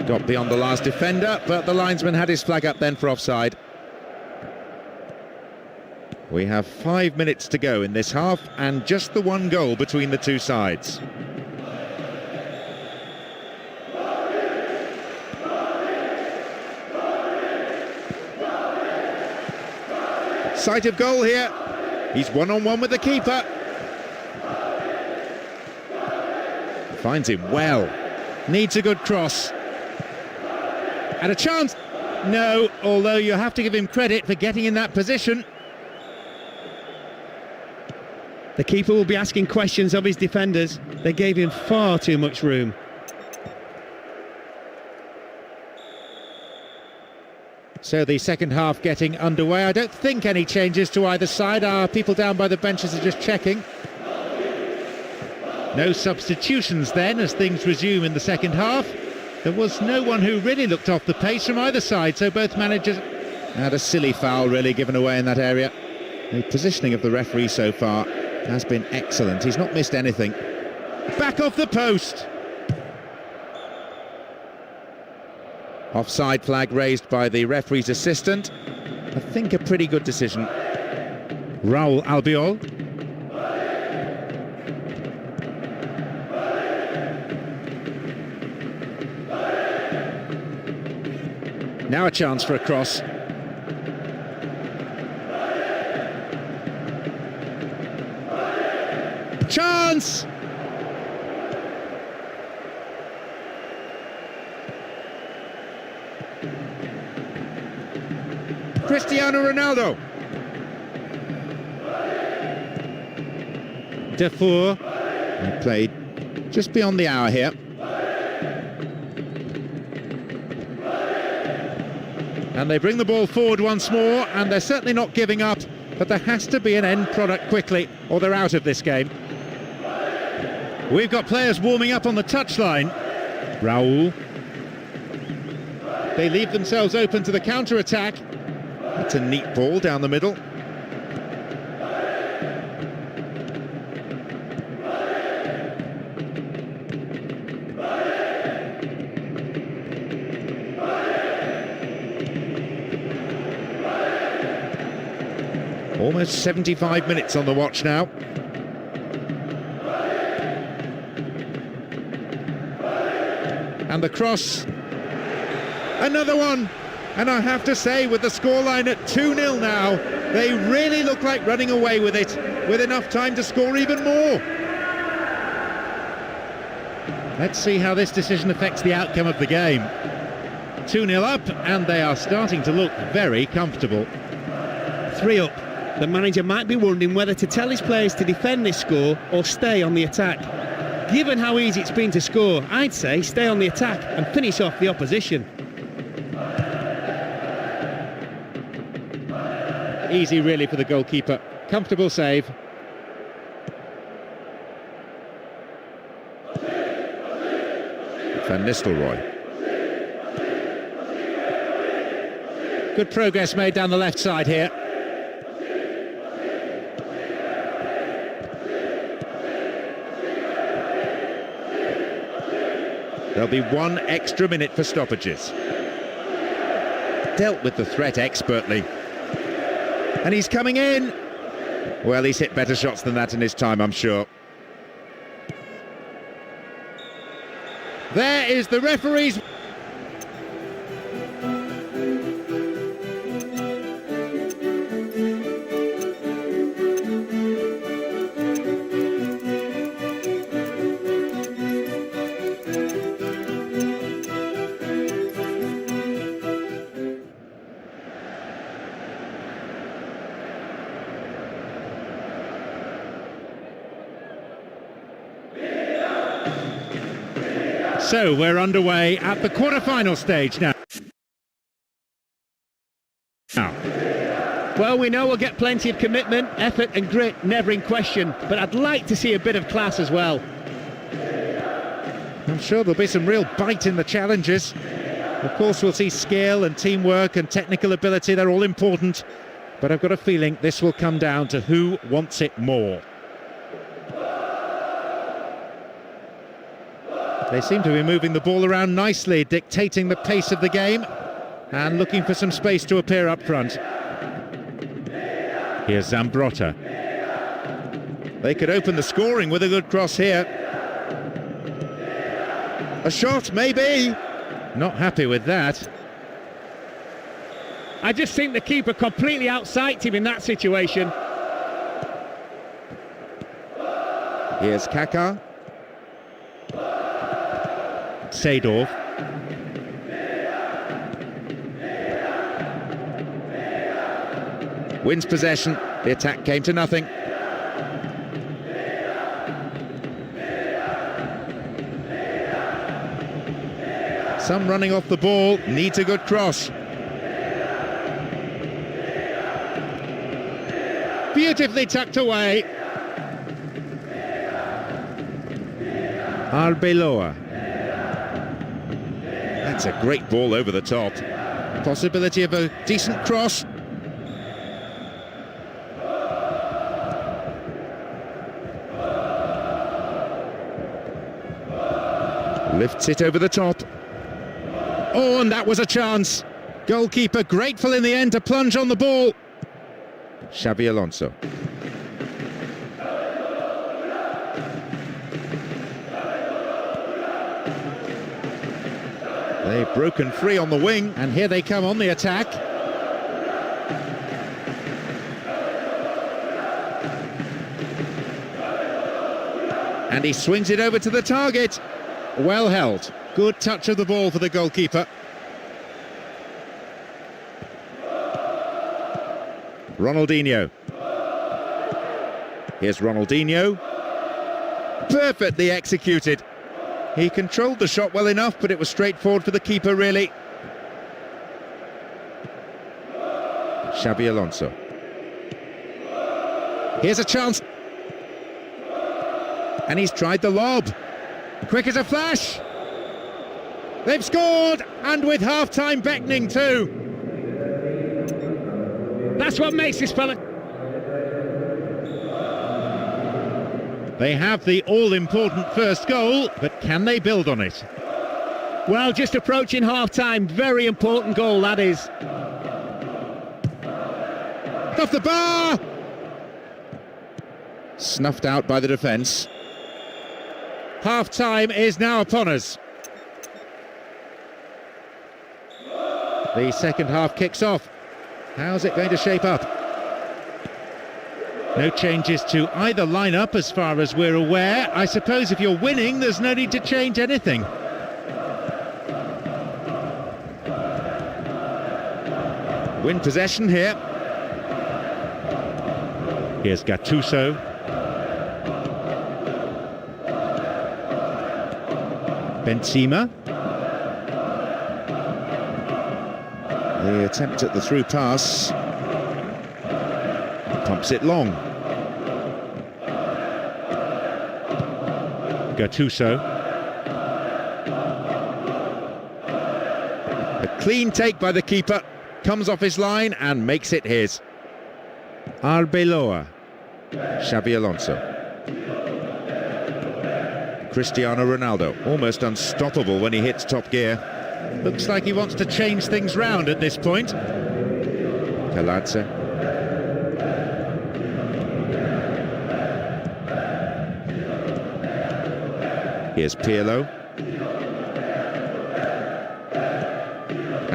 Got beyond the last defender, but the linesman had his flag up then for offside. We have 5 minutes to go in this half and just the one goal between the two sides. Sight of goal here. He's one-on-one with the keeper. Finds him well. Needs a good cross. And a chance. No, although you have to give him credit for getting in that position. The keeper will be asking questions of his defenders. They gave him far too much room. So the second half getting underway. I don't think any changes to either side. Our people down by the benches are just checking. No substitutions then as things resume in the second half. There was no one who really looked off the pace from either side, so both managers had a silly foul really given away in that area. The positioning of the referee so far has been excellent. He's not missed anything. Back off the post. Offside flag raised by the referee's assistant. I think a pretty good decision. Raul Albiol. Now a chance for a cross. Chance! Cristiano Ronaldo. Defour. He played just beyond the hour here. And they bring the ball forward once more, and they're certainly not giving up, but there has to be an end product quickly, or they're out of this game. We've got players warming up on the touchline. Raul. They leave themselves open to the counter-attack. That's a neat ball down the middle. Almost 75 minutes on the watch now. And the cross. Another one. And I have to say, with the scoreline at 2-0 now, they really look like running away with it, with enough time to score even more. Let's see how this decision affects the outcome of the game. 2-0 up, and they are starting to look very comfortable. 3 up. The manager might be wondering whether to tell his players to defend this score or stay on the attack. Given how easy it's been to score, I'd say stay on the attack and finish off the opposition. Easy really for the goalkeeper. Comfortable save. Van Nistelrooy. Good progress made down the left side here. There'll be 1 extra minute for stoppages. Dealt with the threat expertly. And he's coming in. Well, he's hit better shots than that in his time, I'm sure. There is the referee's... So we're underway at the quarter-final stage now. Well, we know we'll get plenty of commitment, effort and grit, never in question, but I'd like to see a bit of class as well. I'm sure there'll be some real bite in the challenges. Of course, we'll see skill and teamwork and technical ability, they're all important, but I've got a feeling this will come down to who wants it more. They seem to be moving the ball around nicely, dictating the pace of the game and looking for some space to appear up front. Here's Zambrotta. They could open the scoring with a good cross here. A shot, maybe. Not happy with that. I just think the keeper completely outsighted him in that situation. Here's Kaká. Seedorf. Wins possession. The attack came to nothing. Some running off the ball, needs a good cross. Beautifully tucked away. Arbeloa. That's a great ball over the top. Possibility of a decent cross. Lifts it over the top. Oh, and that was a chance. Goalkeeper grateful in the end to plunge on the ball. Xabi Alonso. They've broken free on the wing, and here they come on the attack. And he swings it over to the target. Well held. Good touch of the ball for the goalkeeper. Ronaldinho. Here's Ronaldinho. Perfectly executed. He controlled the shot well enough, but it was straightforward for the keeper, really. Xabi Alonso. Here's a chance. And he's tried the lob. Quick as a flash. They've scored, and with half-time beckoning too. That's what makes this fella... They have the all-important first goal, but can they build on it? Well, just approaching half-time, very important goal, that is. Off the bar! Snuffed out by the defence. Half-time is now upon us. The second half kicks off. How's it going to shape up? No changes to either lineup as far as we're aware. I suppose if you're winning, there's no need to change anything. Win possession here. Here's Gattuso. Benzema. The attempt at the through pass. Pumps it long. Gattuso. A clean take by the keeper. Comes off his line and makes it his. Arbeloa. Xabi Alonso. Cristiano Ronaldo, almost unstoppable when he hits top gear. Looks like he wants to change things round at this point. Kaladze. Here's Pirlo.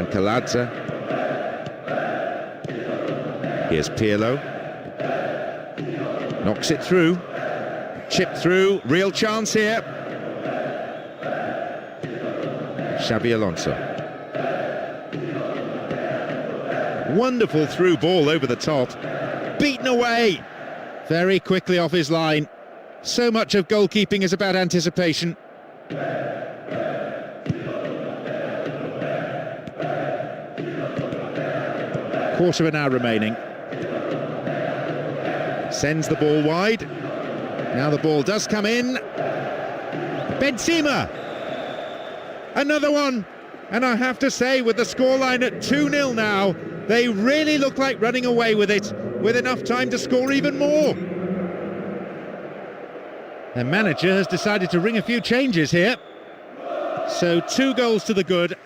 And Kaladze. Here's Pirlo. Knocks it through. Chip through. Real chance here. Xabi Alonso. Wonderful through ball over the top. Beaten away. Very quickly off his line. So much of goalkeeping is about anticipation. Quarter of an hour remaining. Sends the ball wide. Now the ball does come in. Benzema! Another one! And I have to say, with the scoreline at 2-0 now, they really look like running away with it, with enough time to score even more. The manager has decided to ring a few changes here. So 2 goals to the good.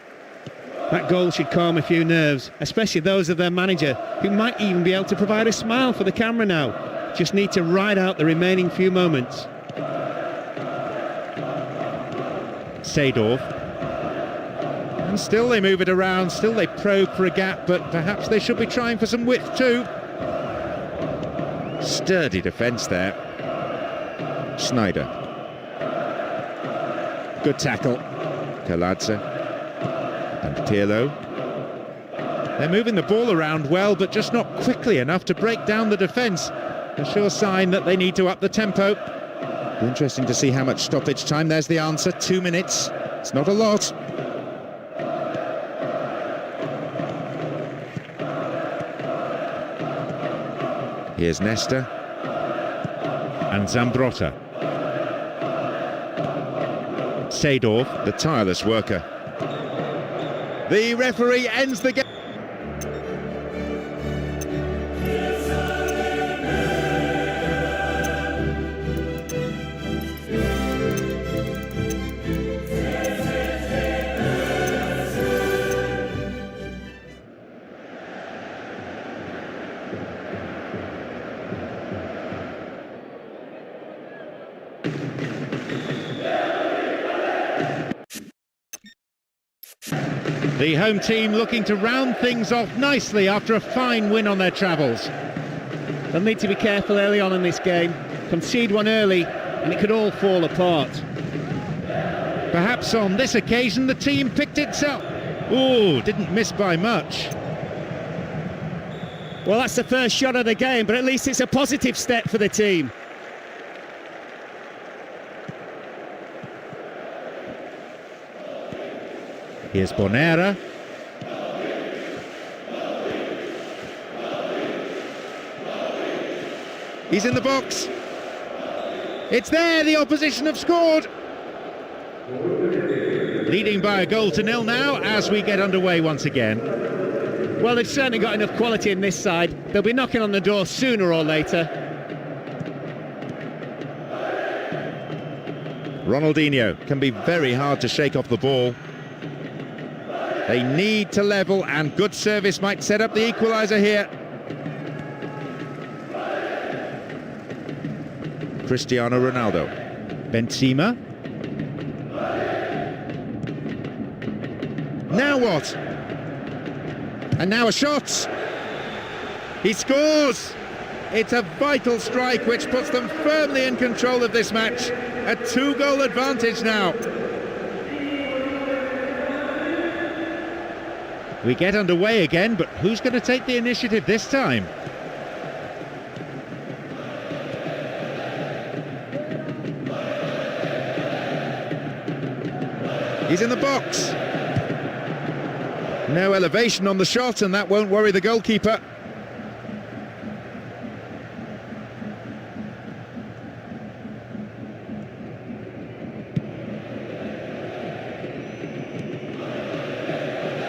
That goal should calm a few nerves, especially those of their manager, who might even be able to provide a smile for the camera now. Just need to ride out the remaining few moments. Seedorf. And still they move it around, still they probe for a gap, but perhaps they should be trying for some width too. Sturdy defence there. Snyder. Good tackle. Kaladze. And Pirlo. They're moving the ball around well, but just not quickly enough to break down the defence. A sure sign that they need to up the tempo. Interesting to see how much stoppage time. There's the answer, 2 minutes. It's not a lot. Here's Nesta. And Zambrotta. Seedorf, the tireless worker. The referee ends the game. The home team looking to round things off nicely after a fine win on their travels. They'll need to be careful early on in this game. Concede one early and it could all fall apart. Perhaps on this occasion the team picked itself. Ooh, didn't miss by much. Well, that's the first shot of the game, but at least it's a positive step for the team. Here's Bonera. He's in the box. It's there, the opposition have scored. Leading by a goal to 0 now as we get underway once again. Well, they've certainly got enough quality in this side. They'll be knocking on the door sooner or later. Ronaldinho can be very hard to shake off the ball. They need to level, and good service might set up the equaliser here. Cristiano Ronaldo. Benzema. Now what? And now a shot. He scores. It's a vital strike which puts them firmly in control of this match. A 2-goal advantage now. We get underway again, but who's going to take the initiative this time? He's in the box. No elevation on the shot, and that won't worry the goalkeeper.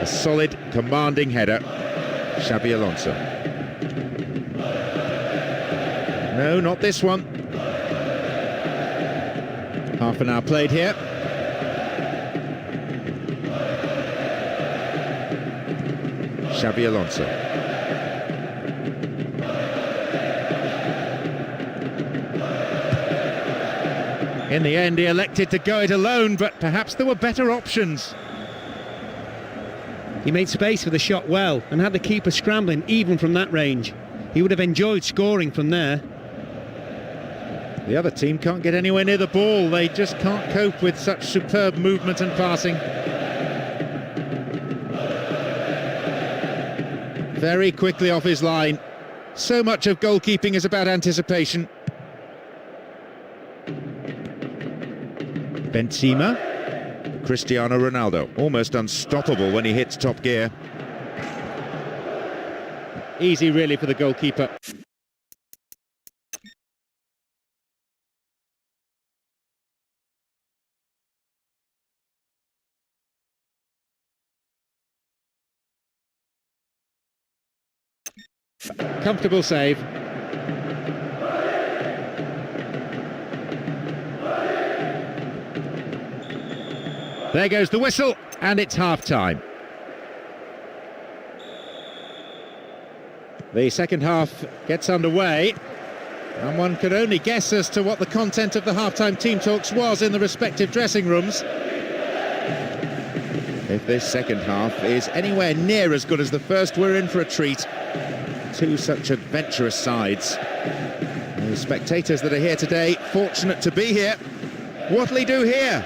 A solid, commanding header. Xabi Alonso. No, not this one. Half an hour played here. Xabi Alonso. In the end, he elected to go it alone, but perhaps there were better options. He made space for the shot well and had the keeper scrambling even from that range. He would have enjoyed scoring from there. The other team can't get anywhere near the ball. They just can't cope with such superb movement and passing. Very quickly off his line. So much of goalkeeping is about anticipation. Benzema. Cristiano Ronaldo. Almost unstoppable when he hits top gear. Easy really for the goalkeeper. Comfortable save. There goes the whistle, and it's half-time. The second half gets underway, and one could only guess as to what the content of the half-time team talks was in the respective dressing rooms. If this second half is anywhere near as good as the first, we're in for a treat. Two such adventurous sides. The spectators that are here today, fortunate to be here. What'll he do here?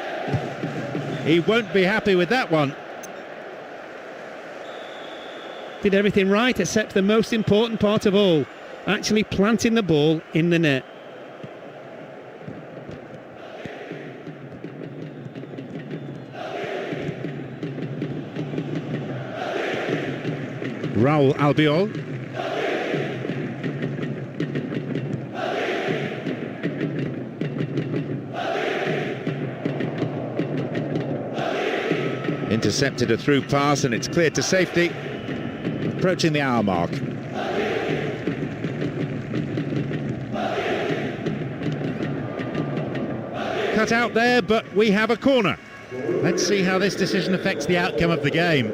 He won't be happy with that one. Did everything right except the most important part of all, actually planting the ball in the net. Raul Albiol. Intercepted a through pass and it's cleared to safety. Approaching the hour mark. Cut out there, but we have a corner. Let's see how this decision affects the outcome of the game.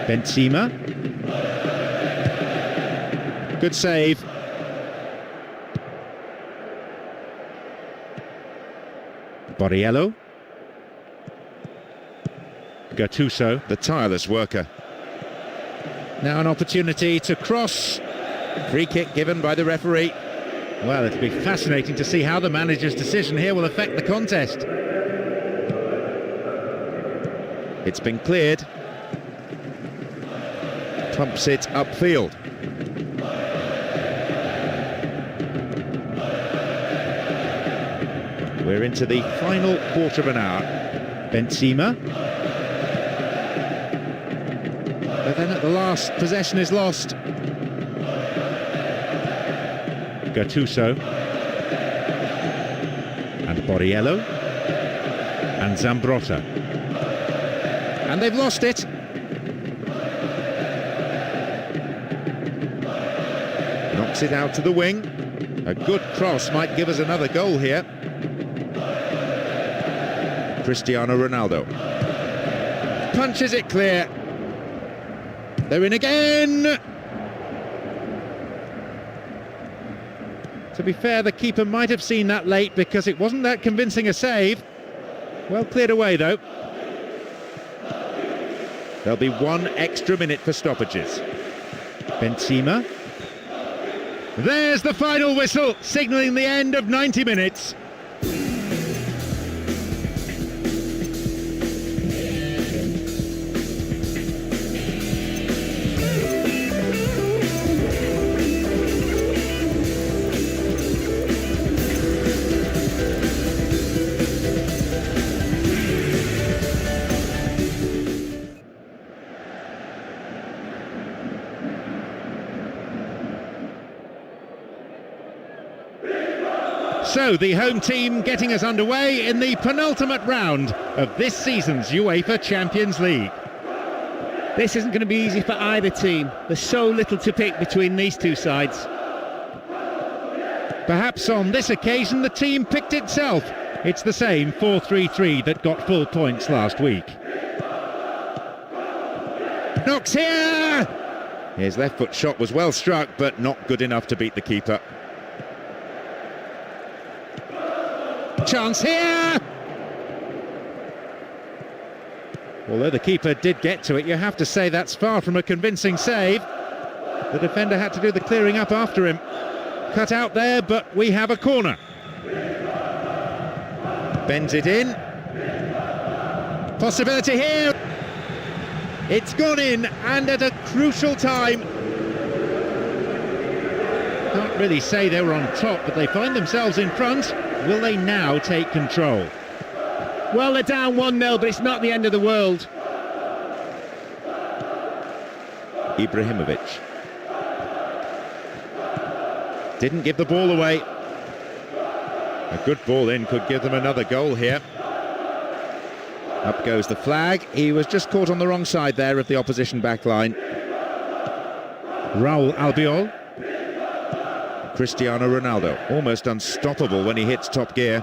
Benzema. Good save. Borriello. Gattuso, the tireless worker. Now an opportunity to cross. Free kick given by the referee. Well, it'll be fascinating to see how the manager's decision here will affect the contest. It's been cleared. Pumps it upfield. We're into the final quarter of an hour. Benzema. But then at the last, possession is lost. Gattuso. And Borriello. And Zambrotta. And they've lost it. Knocks it out to the wing. A good cross might give us another goal here. Cristiano Ronaldo punches it clear. They're in again. To be fair, the keeper might have seen that late because it wasn't that convincing a save. Well cleared away though. There'll be one extra minute for stoppages. Benzema. There's the final whistle, signalling the end of 90 minutes. So, the home team getting us underway in the penultimate round of this season's UEFA Champions League. This isn't going to be easy for either team. There's so little to pick between these two sides. Perhaps on this occasion the team picked itself. It's the same 4-3-3 that got full points last week. Knocks here! His left foot shot was well struck, but not good enough to beat the keeper. Chance here! Although the keeper did get to it, you have to say that's far from a convincing save. The defender had to do the clearing up after him. Cut out there, but we have a corner. Bends it in. Possibility here. It's gone in, and at a crucial time. Can't really say they were on top, but they find themselves in front. Will they now take control? Well, they're down 1-0, but it's not the end of the world. Ibrahimovic. Didn't give the ball away. A good ball in could give them another goal here. Up goes the flag. He was just caught on the wrong side there of the opposition back line. Raul Albiol. Cristiano Ronaldo, almost unstoppable when he hits top gear.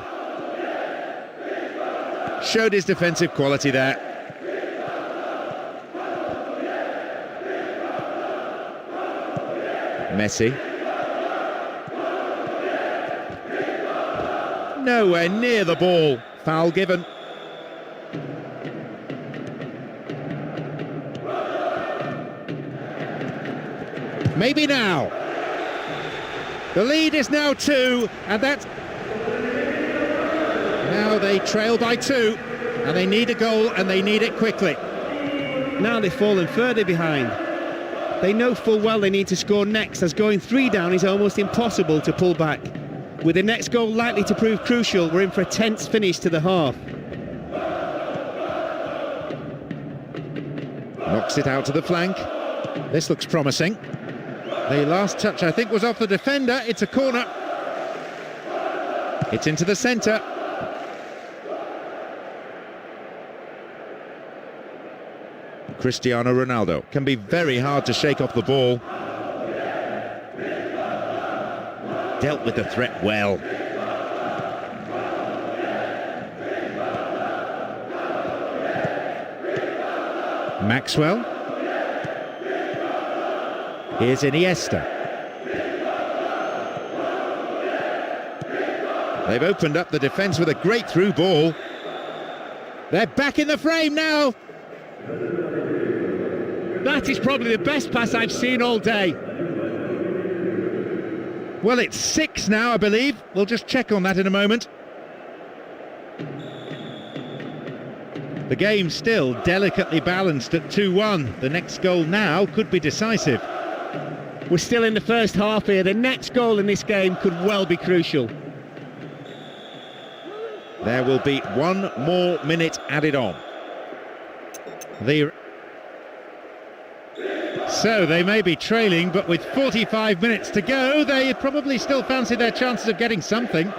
Showed his defensive quality there. Messi. Nowhere near the ball. Foul given. Maybe now. The lead is now 2, and that's... Now they trail by 2, and they need a goal, and they need it quickly. Now they've fallen further behind. They know full well they need to score next, as going 3 down is almost impossible to pull back. With the next goal likely to prove crucial, we're in for a tense finish to the half. Knocks it out to the flank. This looks promising. The last touch, I think, was off the defender. It's a corner. It's into the centre. Cristiano Ronaldo. Can be very hard to shake off the ball. Dealt with the threat well. Maxwell. Here's Iniesta. They've opened up the defence with a great through ball. They're back in the frame now. That is probably the best pass I've seen all day. Well, it's 6 now, I believe. We'll just check on that in a moment. The game still delicately balanced at 2-1. The next goal now could be decisive. We're still in the first half here. The next goal in this game could well be crucial. There will be 1 more minute added on. So they may be trailing, but with 45 minutes to go, they probably still fancy their chances of getting something.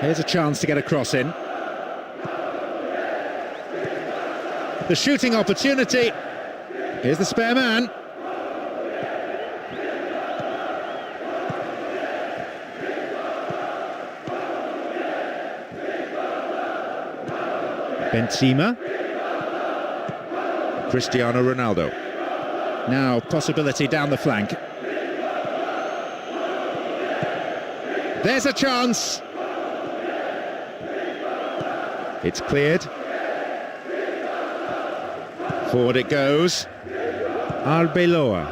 Here's a chance to get a cross in. The shooting opportunity. Here's the spare man. Benzema. Cristiano Ronaldo. Now possibility down the flank. There's a chance. It's cleared. Forward it goes. Arbeloa.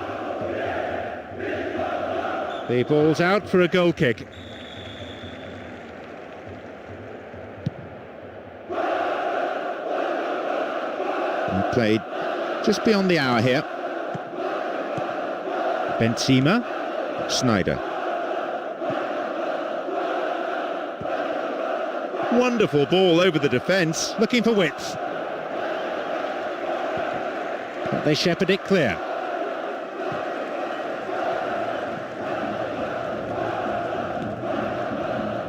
The ball's out for a goal kick. And played just beyond the hour here. Benzema. Sneijder. Wonderful ball over the defence, looking for width. But they shepherd it clear.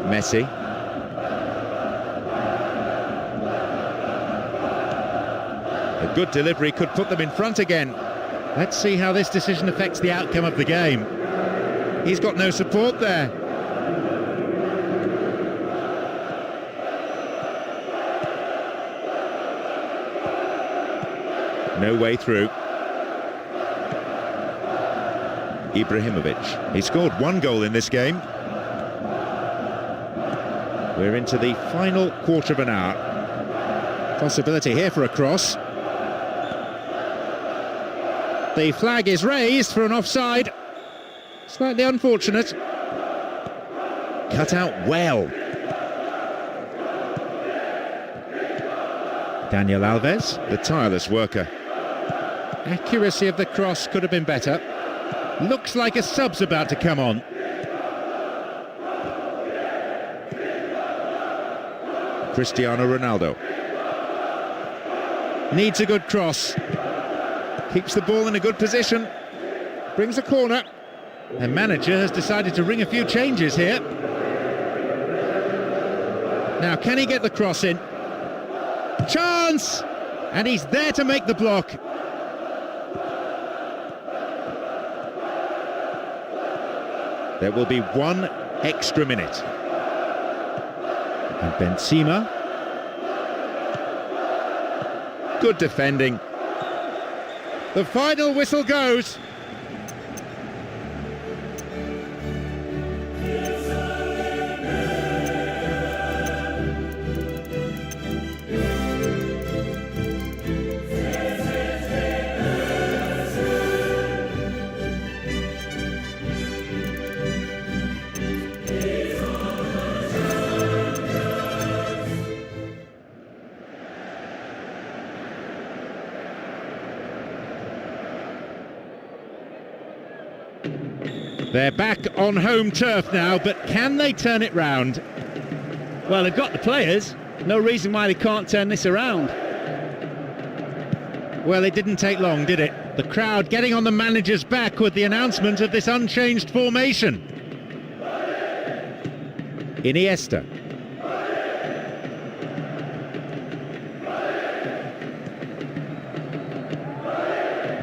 Messi. A good delivery could put them in front again. Let's see how this decision affects the outcome of the game. He's got no support there. No way through. Ibrahimovic. He scored 1 goal in this game. We're into the final quarter of an hour. Possibility here for a cross. The flag is raised for an offside. Slightly unfortunate. Cut out well. Daniel Alves, the tireless worker. Accuracy of the cross could have been better. Looks like a sub's about to come on. Cristiano Ronaldo. Needs a good cross. Keeps the ball in a good position. Brings a corner. The manager has decided to ring a few changes here. Now, can he get the cross in? Chance! And he's there to make the block. There will be one extra minute. And Benzema. Good defending. The final whistle goes. They're back on home turf now, but can they turn it round? Well, they've got the players. No reason why they can't turn this around. Well, it didn't take long, did it? The crowd getting on the manager's back with the announcement of this unchanged formation. Iniesta.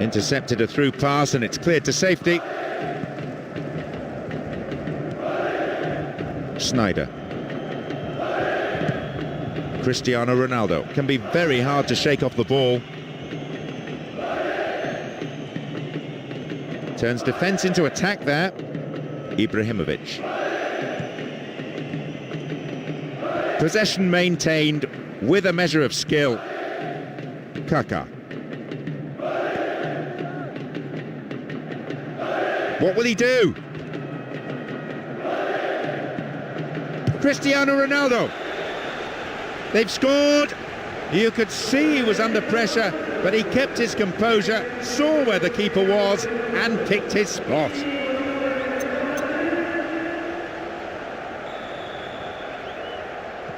Intercepted a through pass and it's cleared to safety. Snyder. Cristiano Ronaldo. Can be very hard to shake off the ball. Turns defence into attack there. Ibrahimovic. Possession maintained with a measure of skill. Kaká. What will he do? Cristiano Ronaldo. They've scored. You could see he was under pressure, but he kept his composure, saw where the keeper was, and picked his spot.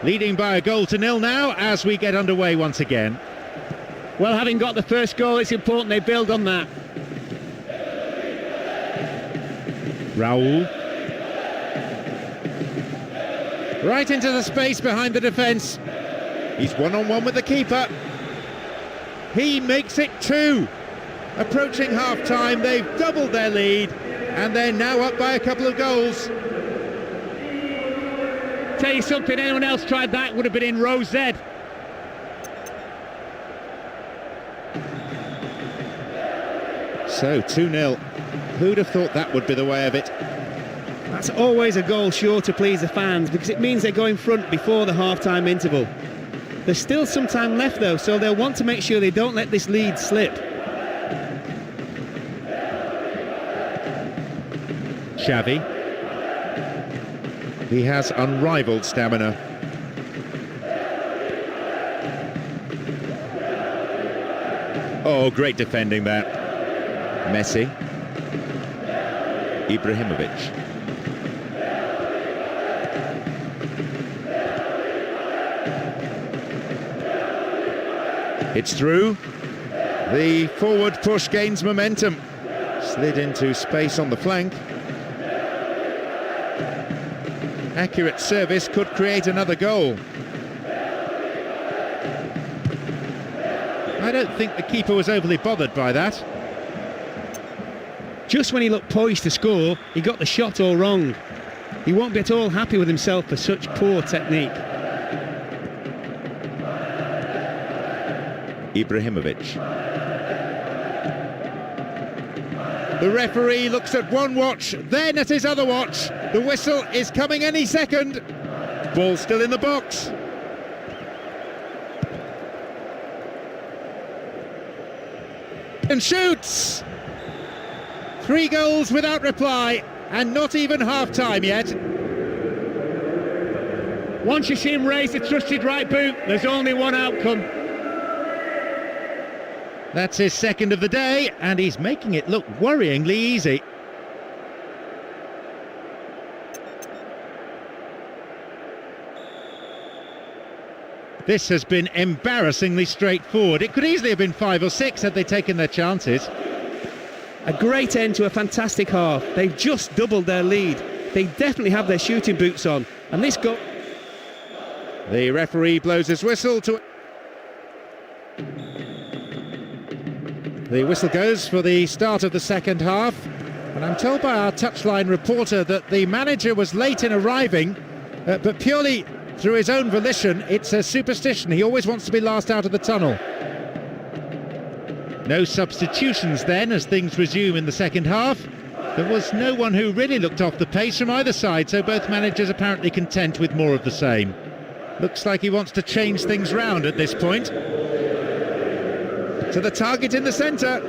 Leading by a goal to nil now as we get underway once again. Well, having got the first goal, it's important they build on that. Raul. Right into the space behind the defence. He's one-on-one with the keeper. He makes it 2. Approaching half-time, they've doubled their lead, and they're now up by a couple of goals. Tell you something, anyone else tried that would have been in row Z. So, 2-0. Who'd have thought that would be the way of it? That's always a goal sure to please the fans, because it means they go in front before the half-time interval. There's still some time left though, so they'll want to make sure they don't let this lead slip. Xavi. He has unrivaled stamina. Oh, great defending there. Messi. Ibrahimovic. It's through. The forward push gains momentum. Slid into space on the flank. Accurate service could create another goal. I don't think the keeper was overly bothered by that. Just when he looked poised to score, he got the shot all wrong. He won't be at all happy with himself for such poor technique. Ibrahimovic. The referee looks at one watch, then at his other watch. The whistle is coming any second. Ball still in the box. And shoots! 3 goals without reply, and not even half-time yet. Once you see him raise the trusted right boot, there's only one outcome. That's his second of the day, and he's making it look worryingly easy. This has been embarrassingly straightforward. It could easily have been 5 or 6 had they taken their chances. A great end to a fantastic half. They've just doubled their lead. They definitely have their shooting boots on. And this goal... The referee blows his whistle to... The whistle goes for the start of the second half. And I'm told by our touchline reporter that the manager was late in arriving, but purely through his own volition. It's a superstition. He always wants to be last out of the tunnel. No substitutions then as things resume in the second half. There was no one who really looked off the pace from either side, so both managers apparently content with more of the same. Looks like he wants to change things round at this point. To the target in the centre.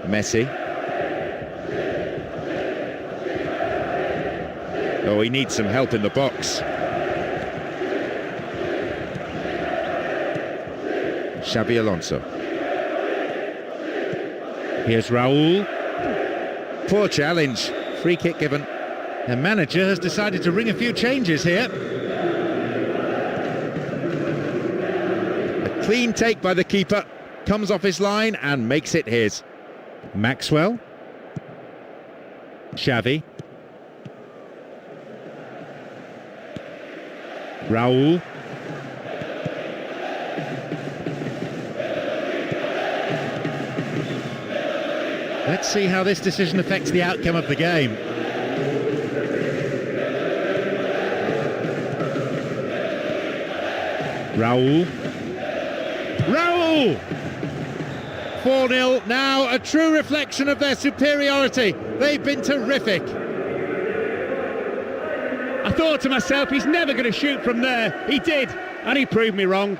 Messi. Oh, he needs some help in the box. Xabi Alonso. Here's Raul. Poor challenge. Free kick given. The manager has decided to ring a few changes here. A clean take by the keeper. Comes off his line and makes it his. Maxwell. Xavi. Raul. Let's see how this decision affects the outcome of the game. Raul. Raul! 4-0, now a true reflection of their superiority. They've been terrific. I thought to myself, he's never going to shoot from there. He did, and he proved me wrong.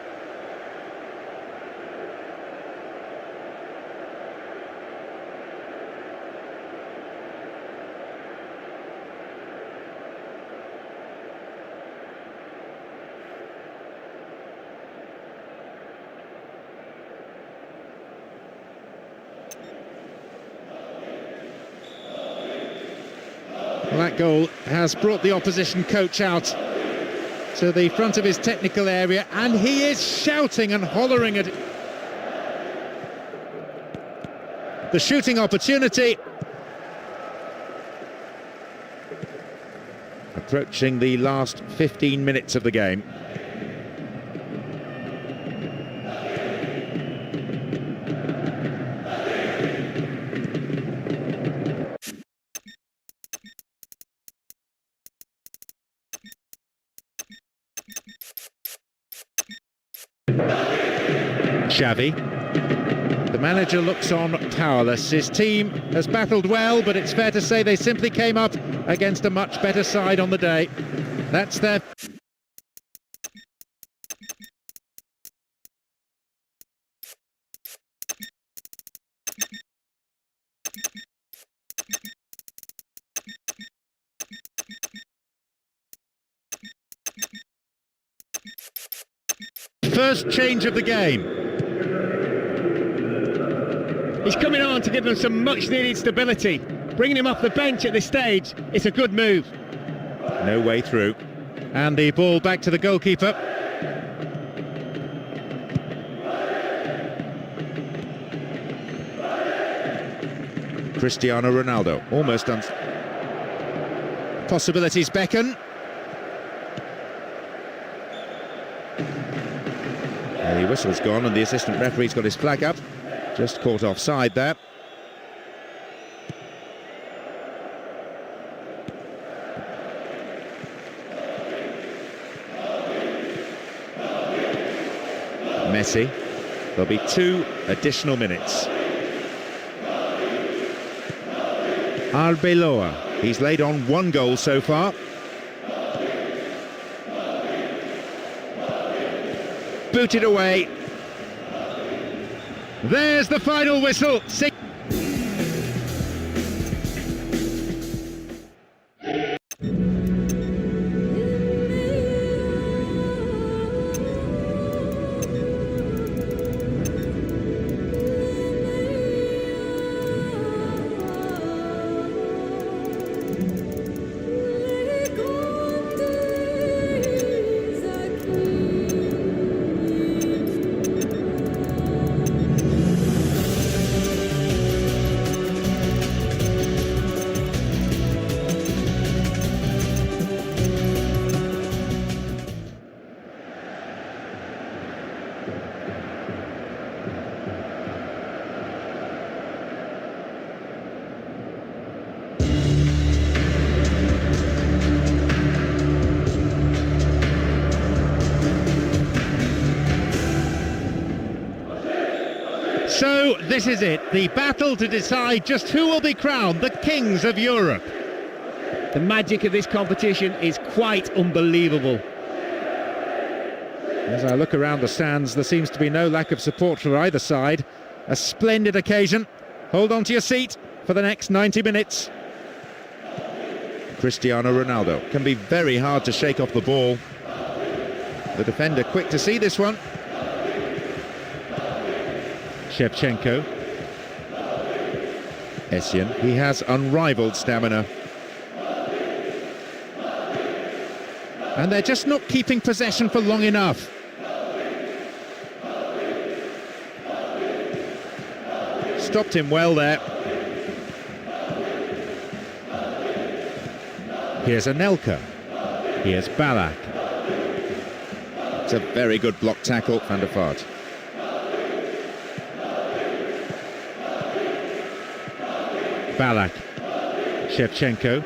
Well, that goal has brought the opposition coach out to the front of his technical area, and he is shouting and hollering at the shooting opportunity. Approaching the last 15 minutes of the game. Xavi. The manager looks on powerless. His team has battled well, but it's fair to say they simply came up against a much better side on the day. That's their... First change of the game. He's coming on to give them some much-needed stability. Bringing him off the bench at this stage, it's a good move. No way through. And the ball back to the goalkeeper. Cristiano Ronaldo, almost done. Possibilities beckon. The whistle's gone and the assistant referee's got his flag up. Just caught offside there. Messi. There'll be 2 additional minutes. Arbeloa. He's laid on 1 goal so far. Booted away. There's the final whistle. So this is it, the battle to decide just who will be crowned the kings of Europe. The magic of this competition is quite unbelievable. As I look around the stands, there seems to be no lack of support for either side. A splendid occasion. Hold on to your seat for the next 90 minutes. Cristiano Ronaldo can be very hard to shake off the ball. The defender quick to see this one. Shevchenko. Essien, he has unrivaled stamina. And they're just not keeping possession for long enough. Stopped him well there. Here's Anelka. Here's Ballack. It's a very good block tackle, Van der Vaart. Ballack. Shevchenko.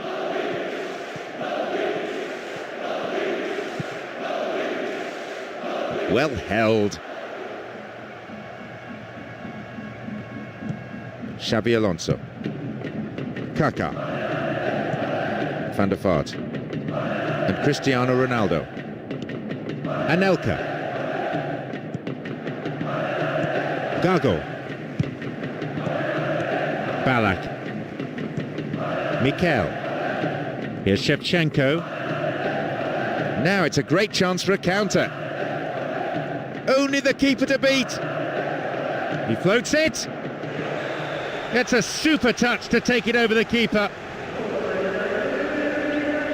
Well held. Xabi Alonso. Kaká. Van der Vaart. And Cristiano Ronaldo. Anelka. Gago. Ballack. Mikel. Here's Shevchenko. Now it's a great chance for a counter. Only the keeper to beat. He floats it. It's a super touch to take it over the keeper.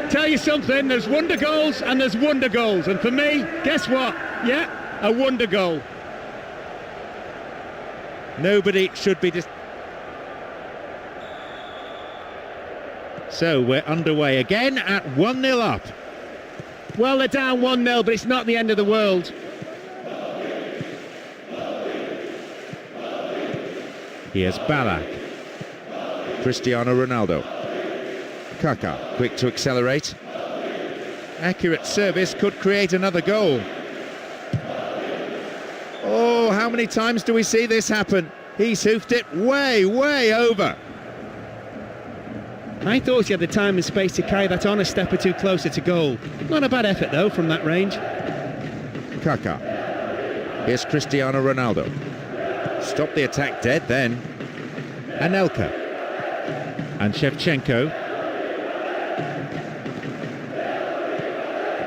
Tell you something, there's wonder goals and there's wonder goals. And for me, guess what? Yeah, a wonder goal. Nobody should be So we're underway again at 1-0 up. Well, they're down 1-0, but it's not the end of the world. Here's Ballack. Cristiano Ronaldo. Kaká, quick to accelerate. Accurate service could create another goal. Oh, how many times do we see this happen? He's hoofed it way, way over. I thought he had the time and space to carry that on a step or two closer to goal. Not a bad effort, though, from that range. Kaká. Here's Cristiano Ronaldo. Stop the attack dead then. Anelka. And Shevchenko.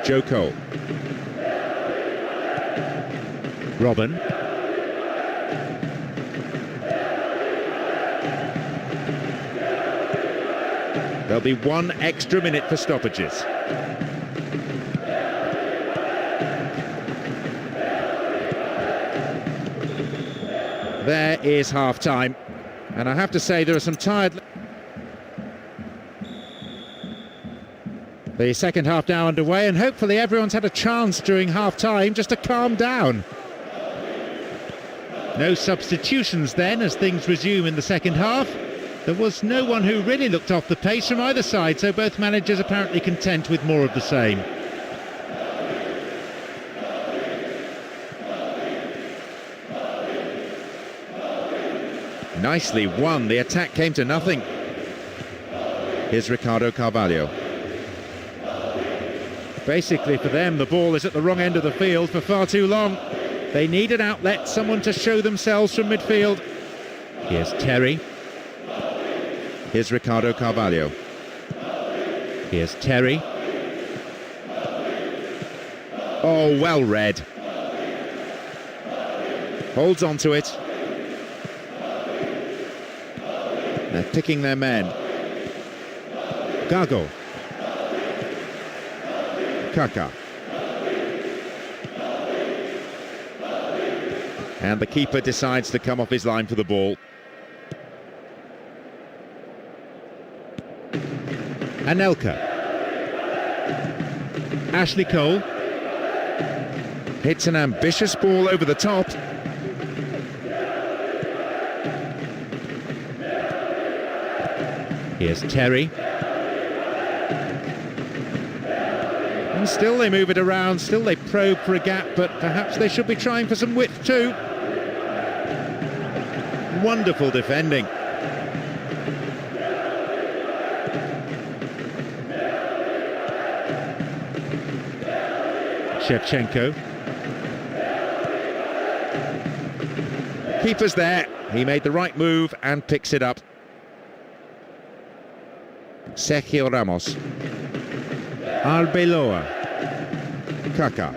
Joe Cole. Robin. There'll be 1 extra minute for stoppages. There is half-time, and I have to say there are some tired... The second half now underway, and hopefully everyone's had a chance during half-time just to calm down. No substitutions then as things resume in the second half. There was no one who really looked off the pace from either side, so both managers apparently content with more of the same. Nicely won, the attack came to nothing. Here's Ricardo Carvalho. Basically for them, the ball is at the wrong end of the field for far too long. They need an outlet, someone to show themselves from midfield. Here's Terry. Here's Ricardo Carvalho. Here's Terry. Oh, well read. Holds on to it. They're picking their men. Gago. Kaka. And the keeper decides to come off his line for the ball. Anelka. Ashley Cole. Hits an ambitious ball over the top. Here's Terry. And still they move it around, still they probe for a gap, but perhaps they should be trying for some width too. Wonderful defending. Shevchenko. Keeper's there. He made the right move and picks it up. Sergio Ramos. Arbeloa. Kaka.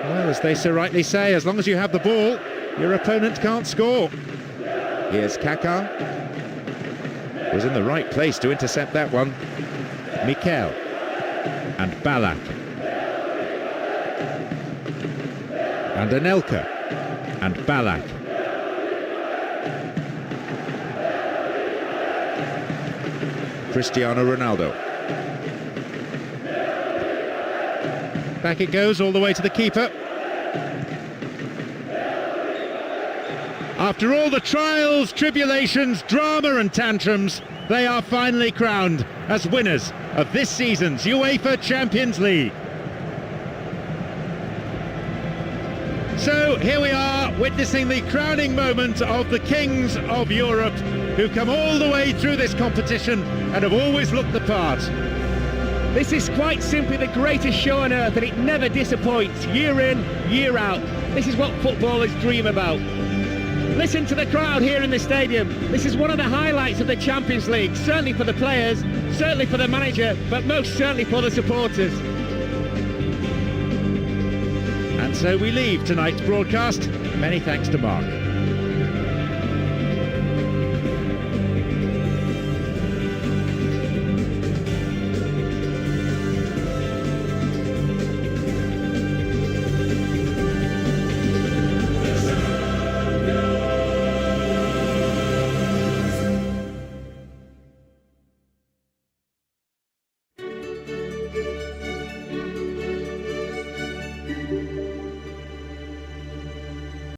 Well, as they so rightly say, as long as you have the ball, your opponent can't score. Here's Kaka. Was in the right place to intercept that one. Mikel. And Balak. And Anelka. And Balak. Cristiano Ronaldo. Back it goes all the way to the keeper. After all the trials, tribulations, drama and tantrums, they are finally crowned as winners of this season's UEFA Champions League. So here we are, witnessing the crowning moment of the kings of Europe, who come all the way through this competition and have always looked the part. This is quite simply the greatest show on earth, and it never disappoints, year in, year out. This is what footballers dream about. Listen to the crowd here in the stadium. This is one of the highlights of the Champions League, certainly for the players, certainly for the manager, but most certainly for the supporters. And so we leave tonight's broadcast. Many thanks to Mark.